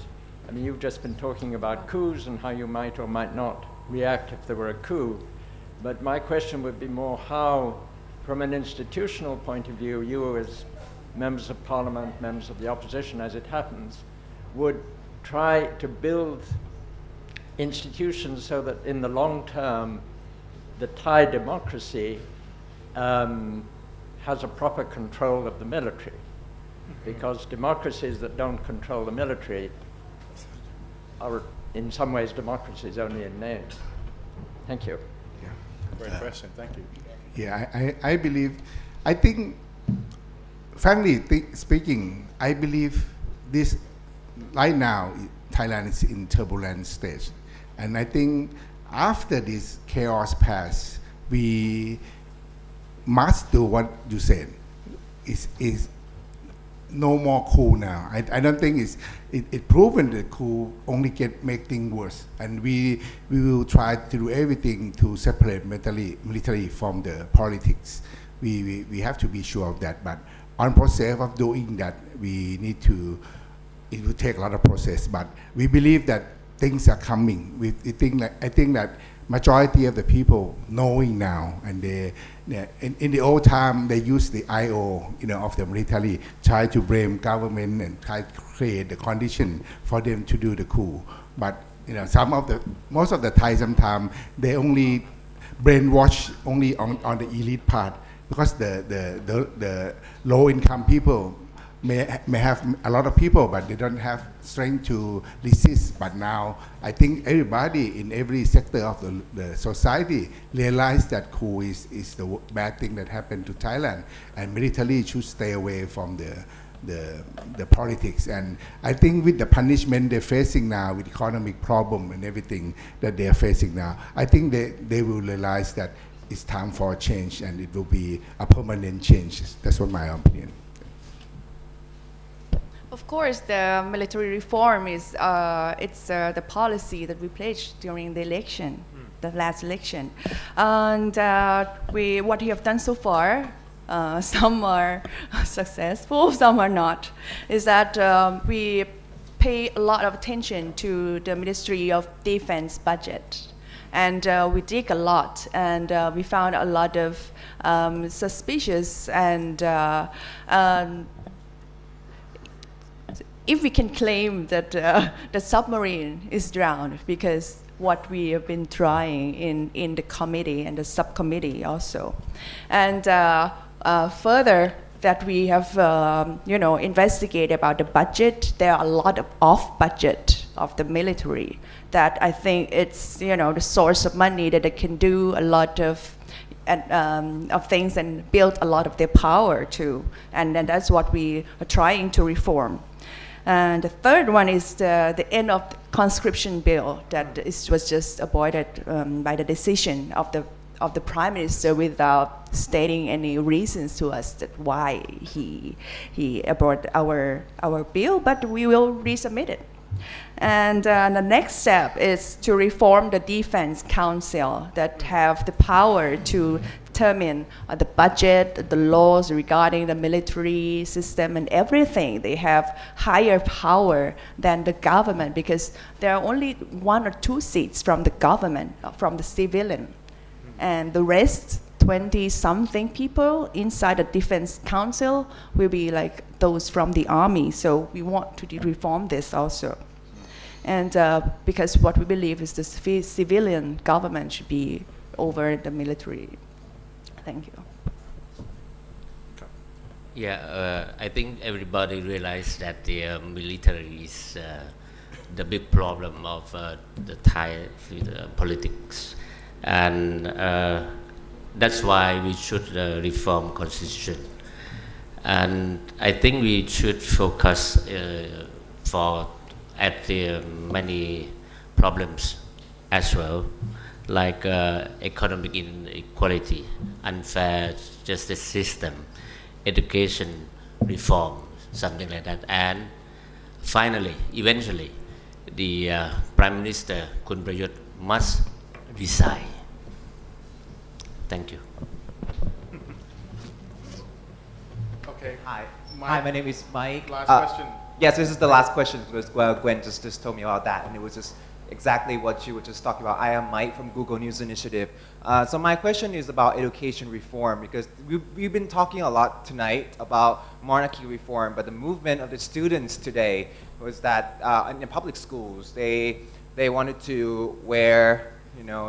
I mean, you've just been talking about coups and how you might or might not react if there were a coup. But my question would be more how, from an institutional point of view, you as members of parliament, members of the opposition as it happens, would try to build institutions so that in the long term the Thai democracy has a proper control of the military. Because democracies that don't control the military are in some ways democracies only in name. Thank you. Great question, thank you. Yeah, I believe, I think, frankly speaking, I believe this right now, Thailand is in turbulent stage. And I think after this chaos pass, we must do what you said. Is no more coup now. I don't think it proven that coup only make things worse. And we will try to do everything to separate military from the politics. We have to be sure of that. But on process of doing that, we need to, it will take a lot of process. But we believe that things are coming. I think that majority of the people knowing now, and in the old time they used the IO, you know, of the military, try to blame government and try to create the condition for them to do the coup. But you know, most of the Thai sometimes they only brainwash only on the elite part, because the low income people may have a lot of people, but they don't have strength to resist. But now I think everybody in every sector of the society realize that coup is the bad thing that happened to Thailand, and military should stay away from the politics. And I think with the punishment they're facing now, with economic problem and everything that they're facing now, I think they will realize that it's time for a change, and it will be a permanent change. That's what my opinion. Of course, the military reform is the policy that we pledged during the election, the last election, and what we have done so far. Some are successful, some are not. Is that we pay a lot of attention to the Ministry of Defense budget, and we dig a lot, and we found a lot of suspicious and. If we can claim that the submarine is drowned, because what we have been trying in the committee and the subcommittee also, and further that we have investigated about the budget, there are a lot of off budget of the military that I think it's the source of money that they can do a lot of things and build a lot of their power too, and that's what we are trying to reform. And the third one is the end of the conscription bill that was just avoided by the decision of the Prime Minister without stating any reasons to us that why he aborted our bill, but we will resubmit it. And the next step is to reform the Defense Council that have the power to determine the budget, the laws regarding the military system and everything. They have higher power than the government, because there are only 1 or 2 seats from the government, from the civilian. And the rest 20 something people inside the defense council will be like those from the army. So we want to reform this also. And because what we believe is the civilian government should be over the military. Thank you. Yeah, I think everybody realized that the military is the big problem of the Thai politics, and that's why we should reform constitution. And I think we should focus at the many problems as well, like economic inequality, unfair justice system, education reform, something like that. And finally, eventually, the Prime Minister Kun Prayut must resign. Thank you. Okay. Hi. Mike. Hi, my name is Mike. Last question. Yes, this is the last question because Gwen just told me about that, and it was just exactly what you were just talking about. I am Mike from Google News Initiative. So my question is about education reform, because we've been talking a lot tonight about monarchy reform, but the movement of the students today was that in public schools, they wanted to wear,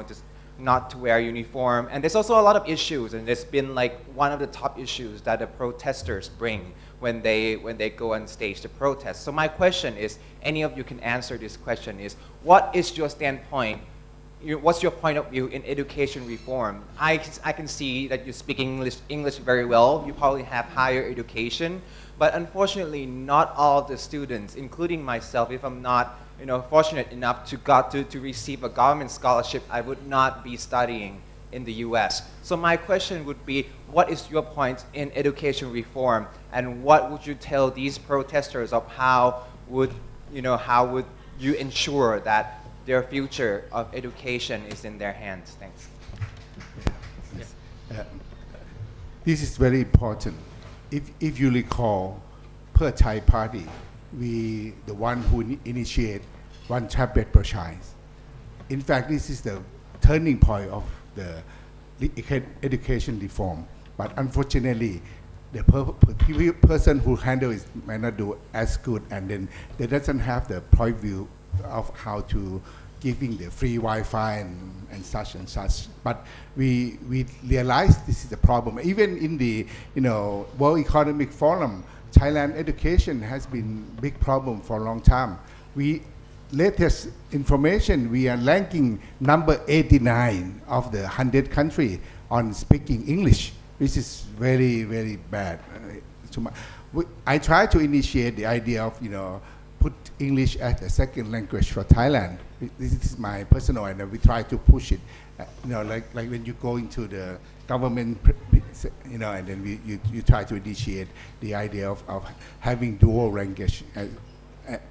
just not to wear uniform. And there's also a lot of issues, and it's been like one of the top issues that the protesters bring when they go on stage to protest. So my question is, any of you can answer this question, is what is your standpoint? What's your point of view in education reform? I can see that you speak English very well. You probably have higher education, but unfortunately, not all the students, including myself, if I'm not fortunate enough to receive a government scholarship, I would not be studying in the US. So my question would be, what is your point in education reform, and what would you tell these protesters of how would you ensure that their future of education is in their hands? Thanks. This is very important. If you recall, Pheu Thai Party, the one who initiate one tablet per child. In fact, this is the turning point of the education reform. But unfortunately, the person who handles it might not do as good, and then they doesn't have the point view of how to giving the free Wi-Fi and such and such. But we realize this is a problem. Even in the World Economic Forum, Thailand education has been big problem for a long time. Latest information, we are ranking number 89 of the 100 country on speaking English, which is very, very bad. I try to initiate the idea of put English as a second language for Thailand. This is my personal idea. We try to push it. Like when you go into the government, and then you try to initiate the idea of having dual language,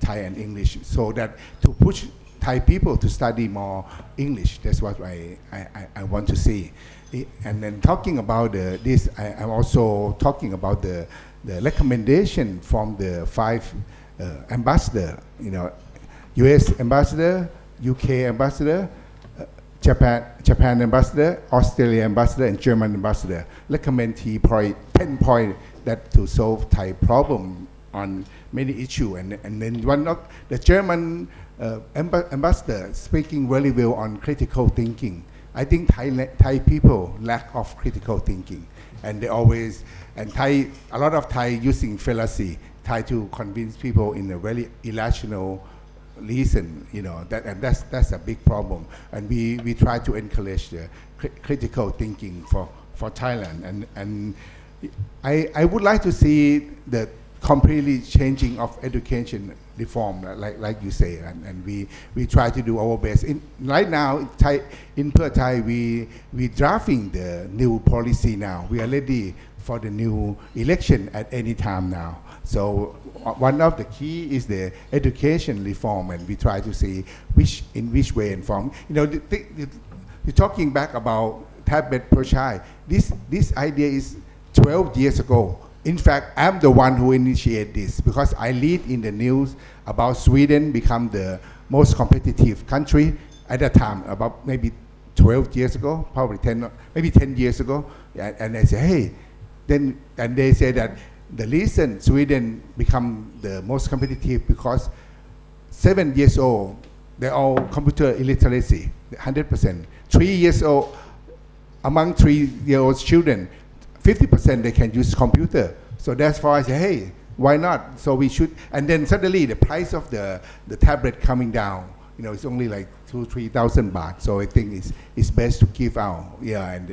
Thai and English, so that to push Thai people to study more English. That's what I want to see. And then talking about this, I'm also talking about the recommendation from the 5 ambassador, U.S. ambassador, U.K. ambassador, Japan ambassador, Australia ambassador, and German ambassador recommend 10 points that to solve Thai problem on many issues. And then one of the German ambassador speaking very well on critical thinking. I think Thai people lack of critical thinking, and they always a lot of Thai using fallacy, try to convince people in a very irrational reason, that's a big problem. And we try to encourage the critical thinking for Thailand. And I would like to see the completely changing of education reform, like you say, and we try to do our best. Right now, in Pheu Thai, we drafting the new policy now. We are ready for the new election at any time now. So one of the key is the education reform, and we try to see in which way and form. You're talking back about tablet per child. This idea is 12 years ago. In fact, I'm the one who initiated this, because I read in the news about Sweden become the most competitive country at that time, about maybe 12 years ago, probably 10 years ago, and I say, hey, and they say that the reason Sweden become the most competitive because 7 years old, they're all computer illiteracy, 100%. 3 years old, among 3-year-old children, 50% they can use computer. So that's why I say, hey, why not? So we should, and then suddenly the price of the tablet coming down, it's only like 2,000-3,000 baht. So I think it's best to give out,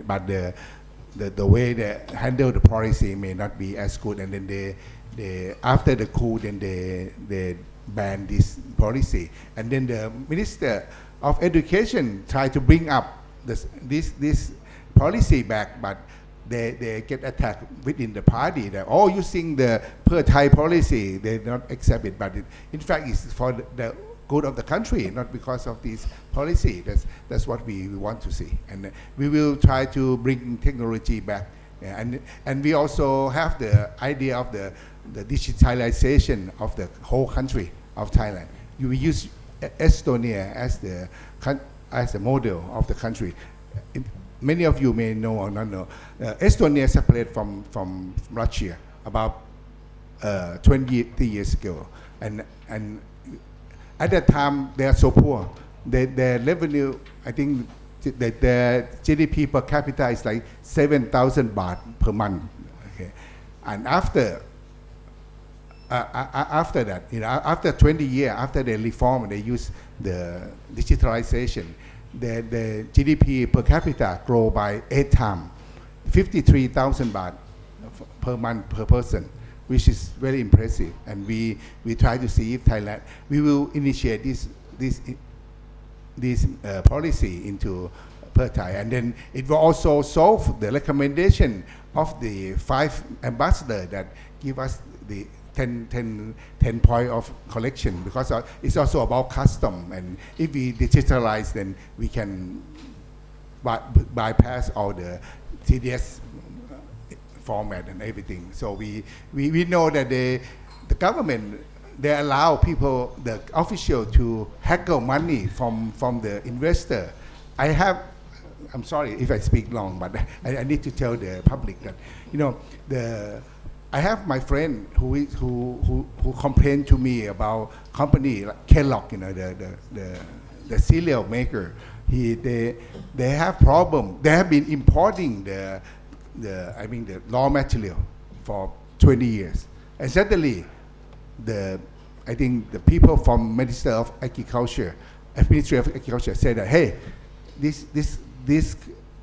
but the way they handle the policy may not be as good, and then they after the coup, then they ban this policy, and then the Minister of Education tried to bring up this policy back, but they get attacked within the party that using the per Thai policy, they not accept it, but in fact it's for the good of the country, not because of this policy. That's what we want to see, and we will try to bring technology back, and we also have the idea of the digitalization of the whole country of Thailand. You use Estonia as the model of the country. Many of you may know or not know, Estonia separated from Russia about 20 years ago, and at that time they are so poor. Their revenue, I think, that their GDP per capita is like 7,000 baht per month. Okay, and after that, after 20 years after they reform and they use the digitalization, the GDP per capita grow by 8 times, 53,000 baht per month per person, which is very impressive. And we try to see if Thailand, we will initiate this policy into per Thai, and then it will also solve the recommendation of the 5 ambassadors that give us the 10 point of collection, because it's also about custom, and if we digitalize, then we can bypass all the TDS format and everything. So we know that the government, they allow people, the official, to haggle money from the investor. I'm sorry if I speak long, but I need to tell the public that I have my friend who complained to me about company like Kellogg, the cereal maker. They have problem. They have been importing the raw material for 20 years, and suddenly I think the people from Ministry of Agriculture said that, hey, this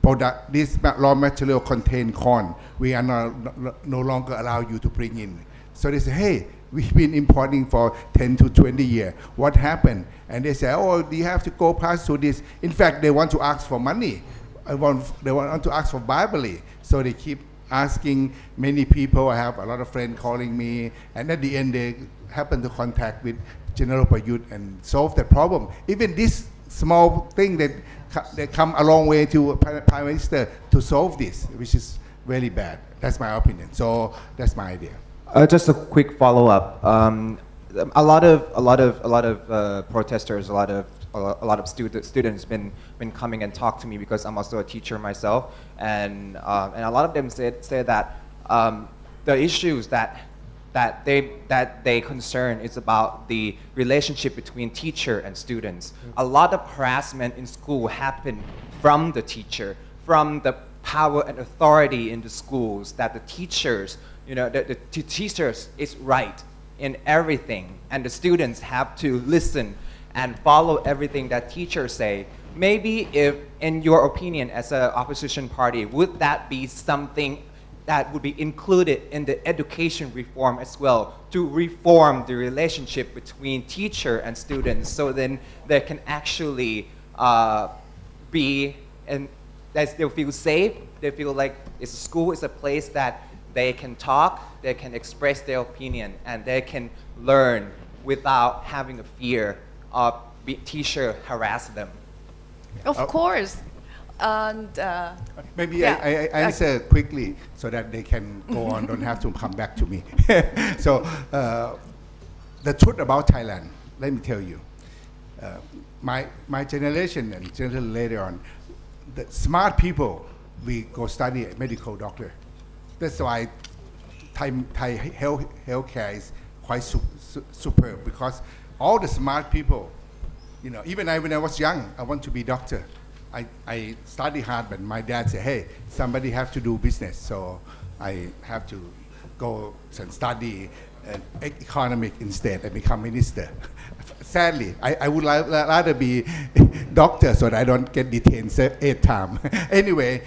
product, this raw material contain corn, we are no longer allow you to bring in. So they say, hey, we've been importing for 10 to 20 years. What happened? And they say, you have to go past through this. In fact, they want to ask for money. They want to ask for bribery. So they keep asking many people. I have a lot of friends calling me, and at the end they happen to contact with General Prayut and solve the problem. Even this small thing that they come a long way to Prime Minister to solve this, which is very bad. That's my opinion. So that's my idea. Just a quick follow-up. A lot of protesters, a lot of students been coming and talk to me, because I'm also a teacher myself, and a lot of them say that the issues that they concern is about the relationship between teacher and students. A lot of harassment in school happen from the teacher, from the power and authority in the schools, that the teachers, the teachers is right in everything, and the students have to listen and follow everything that teachers say. Maybe if, in your opinion as an opposition party, would that be something that would be included in the education reform as well, to reform the relationship between teacher and students, so then they can actually be, and they feel safe, they feel like school is a place that they can talk, they can express their opinion, and they can learn without having a fear of teacher harass them. Of course. And maybe I answer quickly so that they can go on, don't have to come back to me. So the truth about Thailand, let me tell you, my generation and generation later on, the smart people, we go study a medical doctor. That's why Thai healthcare is quite superb, because all the smart people, even when I was young, I want to be doctor. I studied hard, but my dad said, hey, somebody have to do business, so I have to go and study economic instead and become minister. Sadly, I would rather be doctor so that I don't get detained 8 times. Anyway,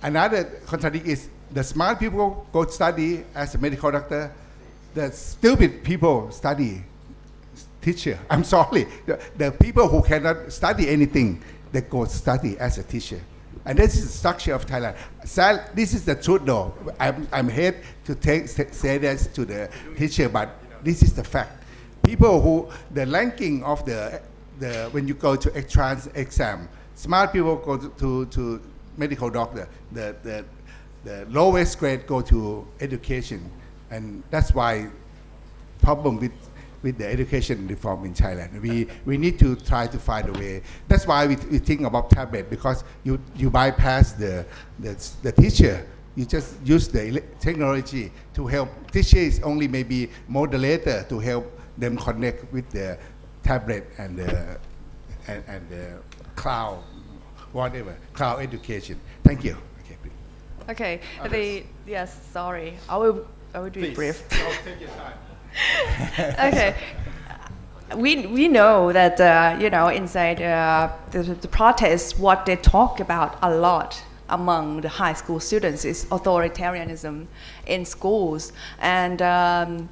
another contradiction is the smart people go study as a medical doctor, the stupid people study teacher. I'm sorry, the people who cannot study anything, they go study as a teacher. And this is the structure of Thailand. This is the truth though. I'm hate to say this to the teacher, but this is the fact. People who, the ranking of the when you go to entrance exam, smart people go to medical doctor. The lowest grade go to education. And that's why problem with the education reform in Thailand. We need to try to find a way. That's why we think about tablet, because you bypass the teacher. You just use the technology to help. Teacher is only maybe moderator to help them connect with the tablet and the cloud, whatever, cloud education. Thank you. Okay, Okay. Yes. Sorry. I will be brief. I'll take your time. Okay. We know that inside the protests, what they talk about a lot among the high school students is authoritarianism in schools. And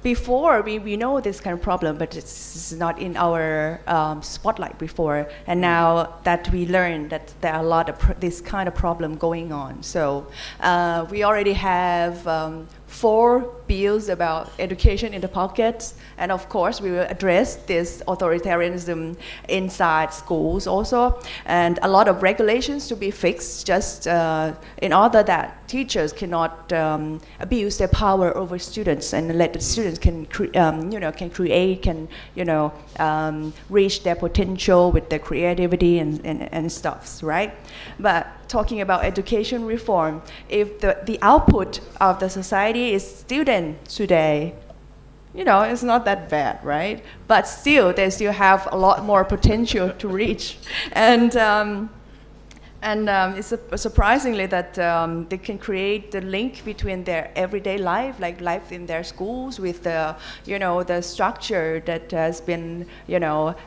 before we know this kind of problem, but it's not in our spotlight before. And now that we learn that there are a lot of this kind of problem going on, so we already have 4 bills about education in the pockets, and of course we will address this authoritarianism inside schools also, and a lot of regulations to be fixed just in order that teachers cannot abuse their power over students, and let the students can create, can reach their potential with their creativity and stuff, right? But talking about education reform, if the output of the society is student today, it's not that bad, right? But still, they still have a lot more potential to reach. And it's surprisingly that they can create the link between their everyday life, like life in their schools, with the structure that has been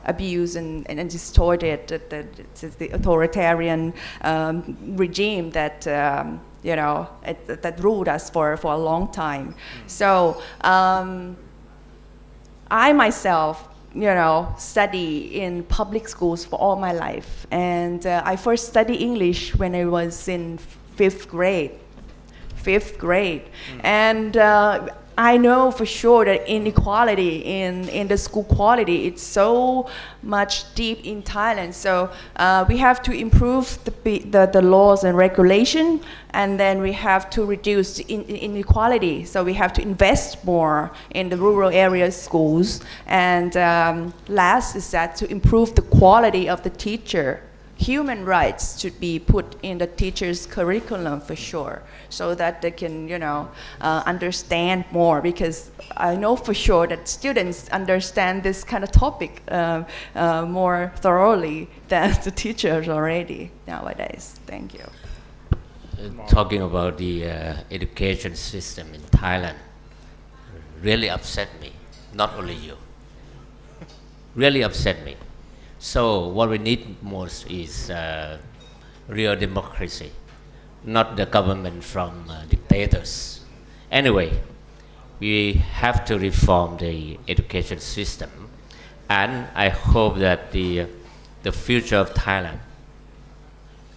abused and distorted, the authoritarian regime that that ruled us for a long time. So I myself study in public schools for all my life. And I first studied English when I was in 5th grade. And I know for sure that inequality in the school quality, it's so much deep in Thailand. So we have to improve the laws and regulation, and then we have to reduce the inequality. So we have to invest more in the rural area schools. And last is that to improve the quality of the teacher. Human rights should be put in the teacher's curriculum for sure, so that they can, understand more. Because I know for sure that students understand this kind of topic more thoroughly than the teachers already nowadays. Thank you. Talking about the education system in Thailand really upset me. Not only you. Really upset me. So what we need most is real democracy, not the government from dictators. Anyway, we have to reform the education system, and I hope that the future of Thailand,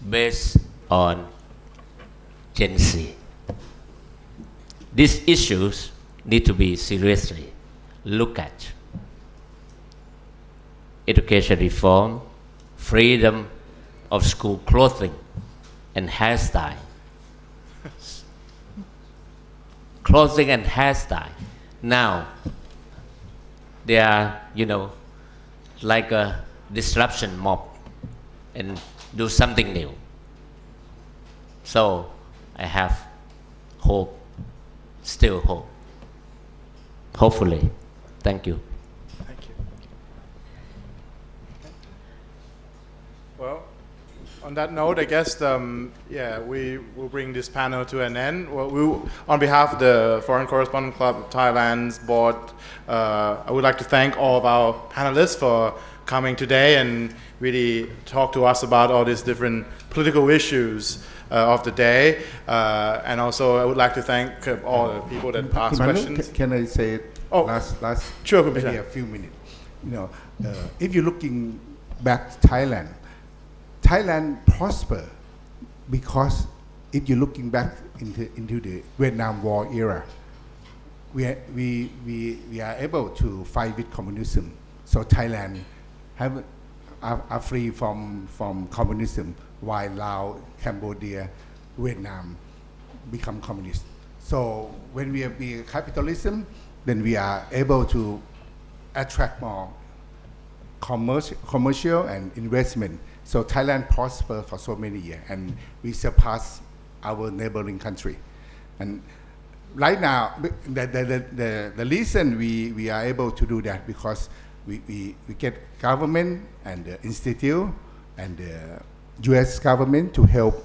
based on Gen Z, these issues need to be seriously looked at. Education reform, freedom of school clothing and hairstyle. Clothing and hairstyle. Now, they are, like a disruption mob. and do something new. So I have hope, still hope. Hopefully. Thank you. Thank you. Well, on that note, I guess we will bring this panel to an end. Well, on behalf of the Foreign Correspondent Club of Thailand's board, I would like to thank all of our panelists for coming today and really talk to us about all these different political issues of the day. And also, I would like to thank all the people that asked questions. Can I say last sure, maybe a few minutes? If you're looking back to Thailand prosper because if you're looking back into the Vietnam War era, we are able to fight with communism. So Thailand are free from communism, while Laos, Cambodia, Vietnam become communist. So when we have the capitalism, then we are able to attract more commercial and investment. So Thailand prospered for so many years, and we surpass our neighboring country. And right now, the reason we are able to do that because we get government and the institute and the U.S. government to help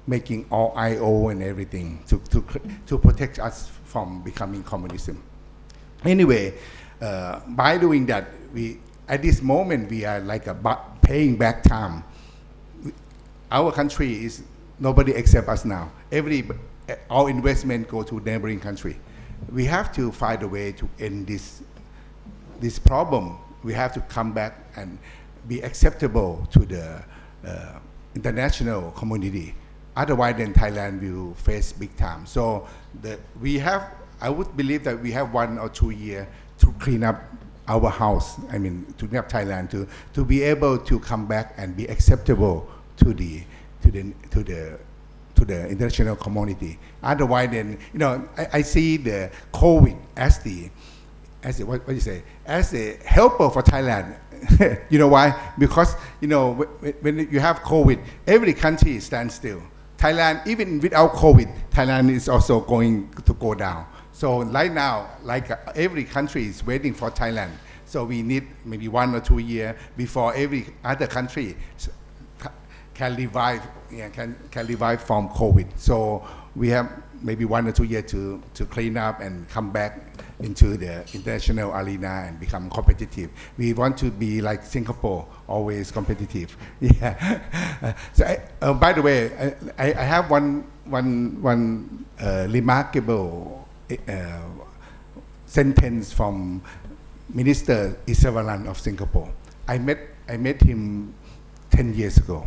making all IO and everything to protect us from becoming communism. Anyway, by doing that, at this moment we are like paying back time. Our country is nobody except us now. All investment go to neighboring country. We have to find a way to end this problem. We have to come back and be acceptable to the international community. Otherwise, then Thailand will face big time. So I would believe that we have 1 or 2 years to clean up our house. I mean, to clean up Thailand to be able to come back and be acceptable to the international community. Otherwise, then I see the COVID as the helper for Thailand. You know why? Because when you have COVID, every country stands still. Thailand, even without COVID, Thailand is also going to go down. So right now, like every country is waiting for Thailand. So we need maybe 1 or 2 years before every other country can revive from COVID. So we have maybe 1 or 2 years to clean up and come back into the international arena and become competitive. We want to be like Singapore, always competitive. Yeah. So by the way, I have one remarkable sentence from Minister Isavalan of Singapore. I met him 10 years ago.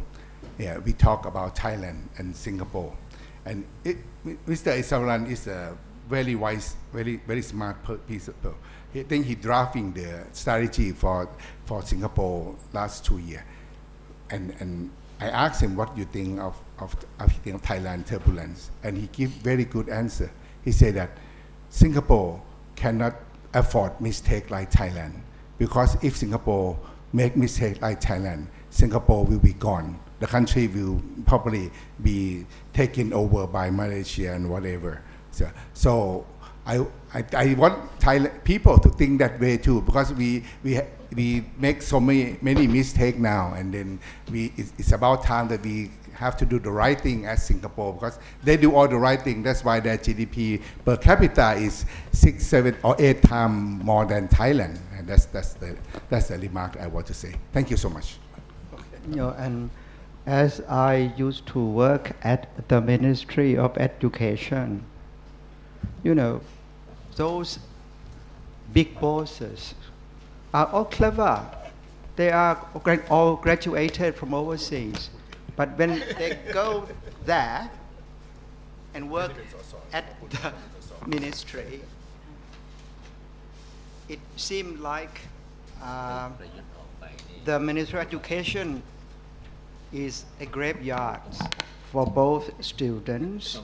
Yeah, we talk about Thailand and Singapore, and Mr. Isavalan is a very wise, very smart piece. I think he drafting the strategy for Singapore last 2 years, and I asked him what you think of Thailand turbulence, and he gave very good answer. He said that Singapore cannot afford mistake like Thailand, because if Singapore make mistake like Thailand, Singapore will be gone. The country will probably be taken over by Malaysia and whatever. So I want Thailand people to think that way too, because we make so many mistakes now, and then it's about time that we have to do the right thing as Singapore, because they do all the right thing. That's why their GDP per capita is 6, 7, or 8 times more than Thailand, and that's the remark I want to say. Thank you so much. And as I used to work at the Ministry of Education, those big bosses are all clever. They are all graduated from overseas. But when they go there and work at the ministry, it seemed like the Ministry of Education is a graveyard for both students,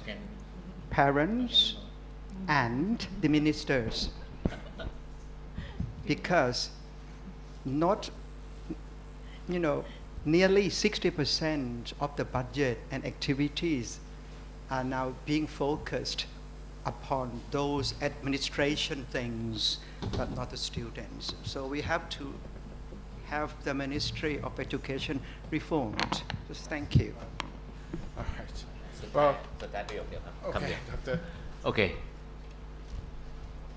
parents, and the ministers, because not nearly 60% of the budget and activities are now being focused upon those administration things, but not the students. So we have to have the Ministry of Education reformed. Just thank you. All right. Well, สุดท้ายประโยคเดียวครับคำ okay, เดียว Dr. โอเค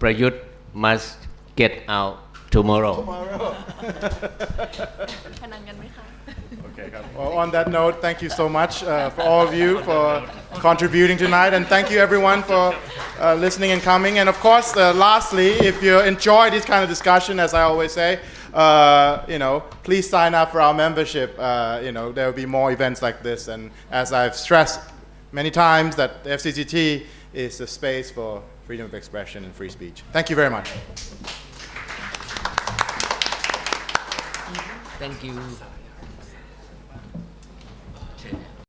ประยุทธ์ must get out tomorrow Okay, well, on that note, thank you so much for all of you for contributing tonight, and thank you everyone for listening and coming. And of course, lastly, if you enjoy this kind of discussion, as I always say, please sign up for our membership. There will be more events like this, and as I've stressed many times, that the FCCT is a space for freedom of expression and free speech. Thank you very much. Thank you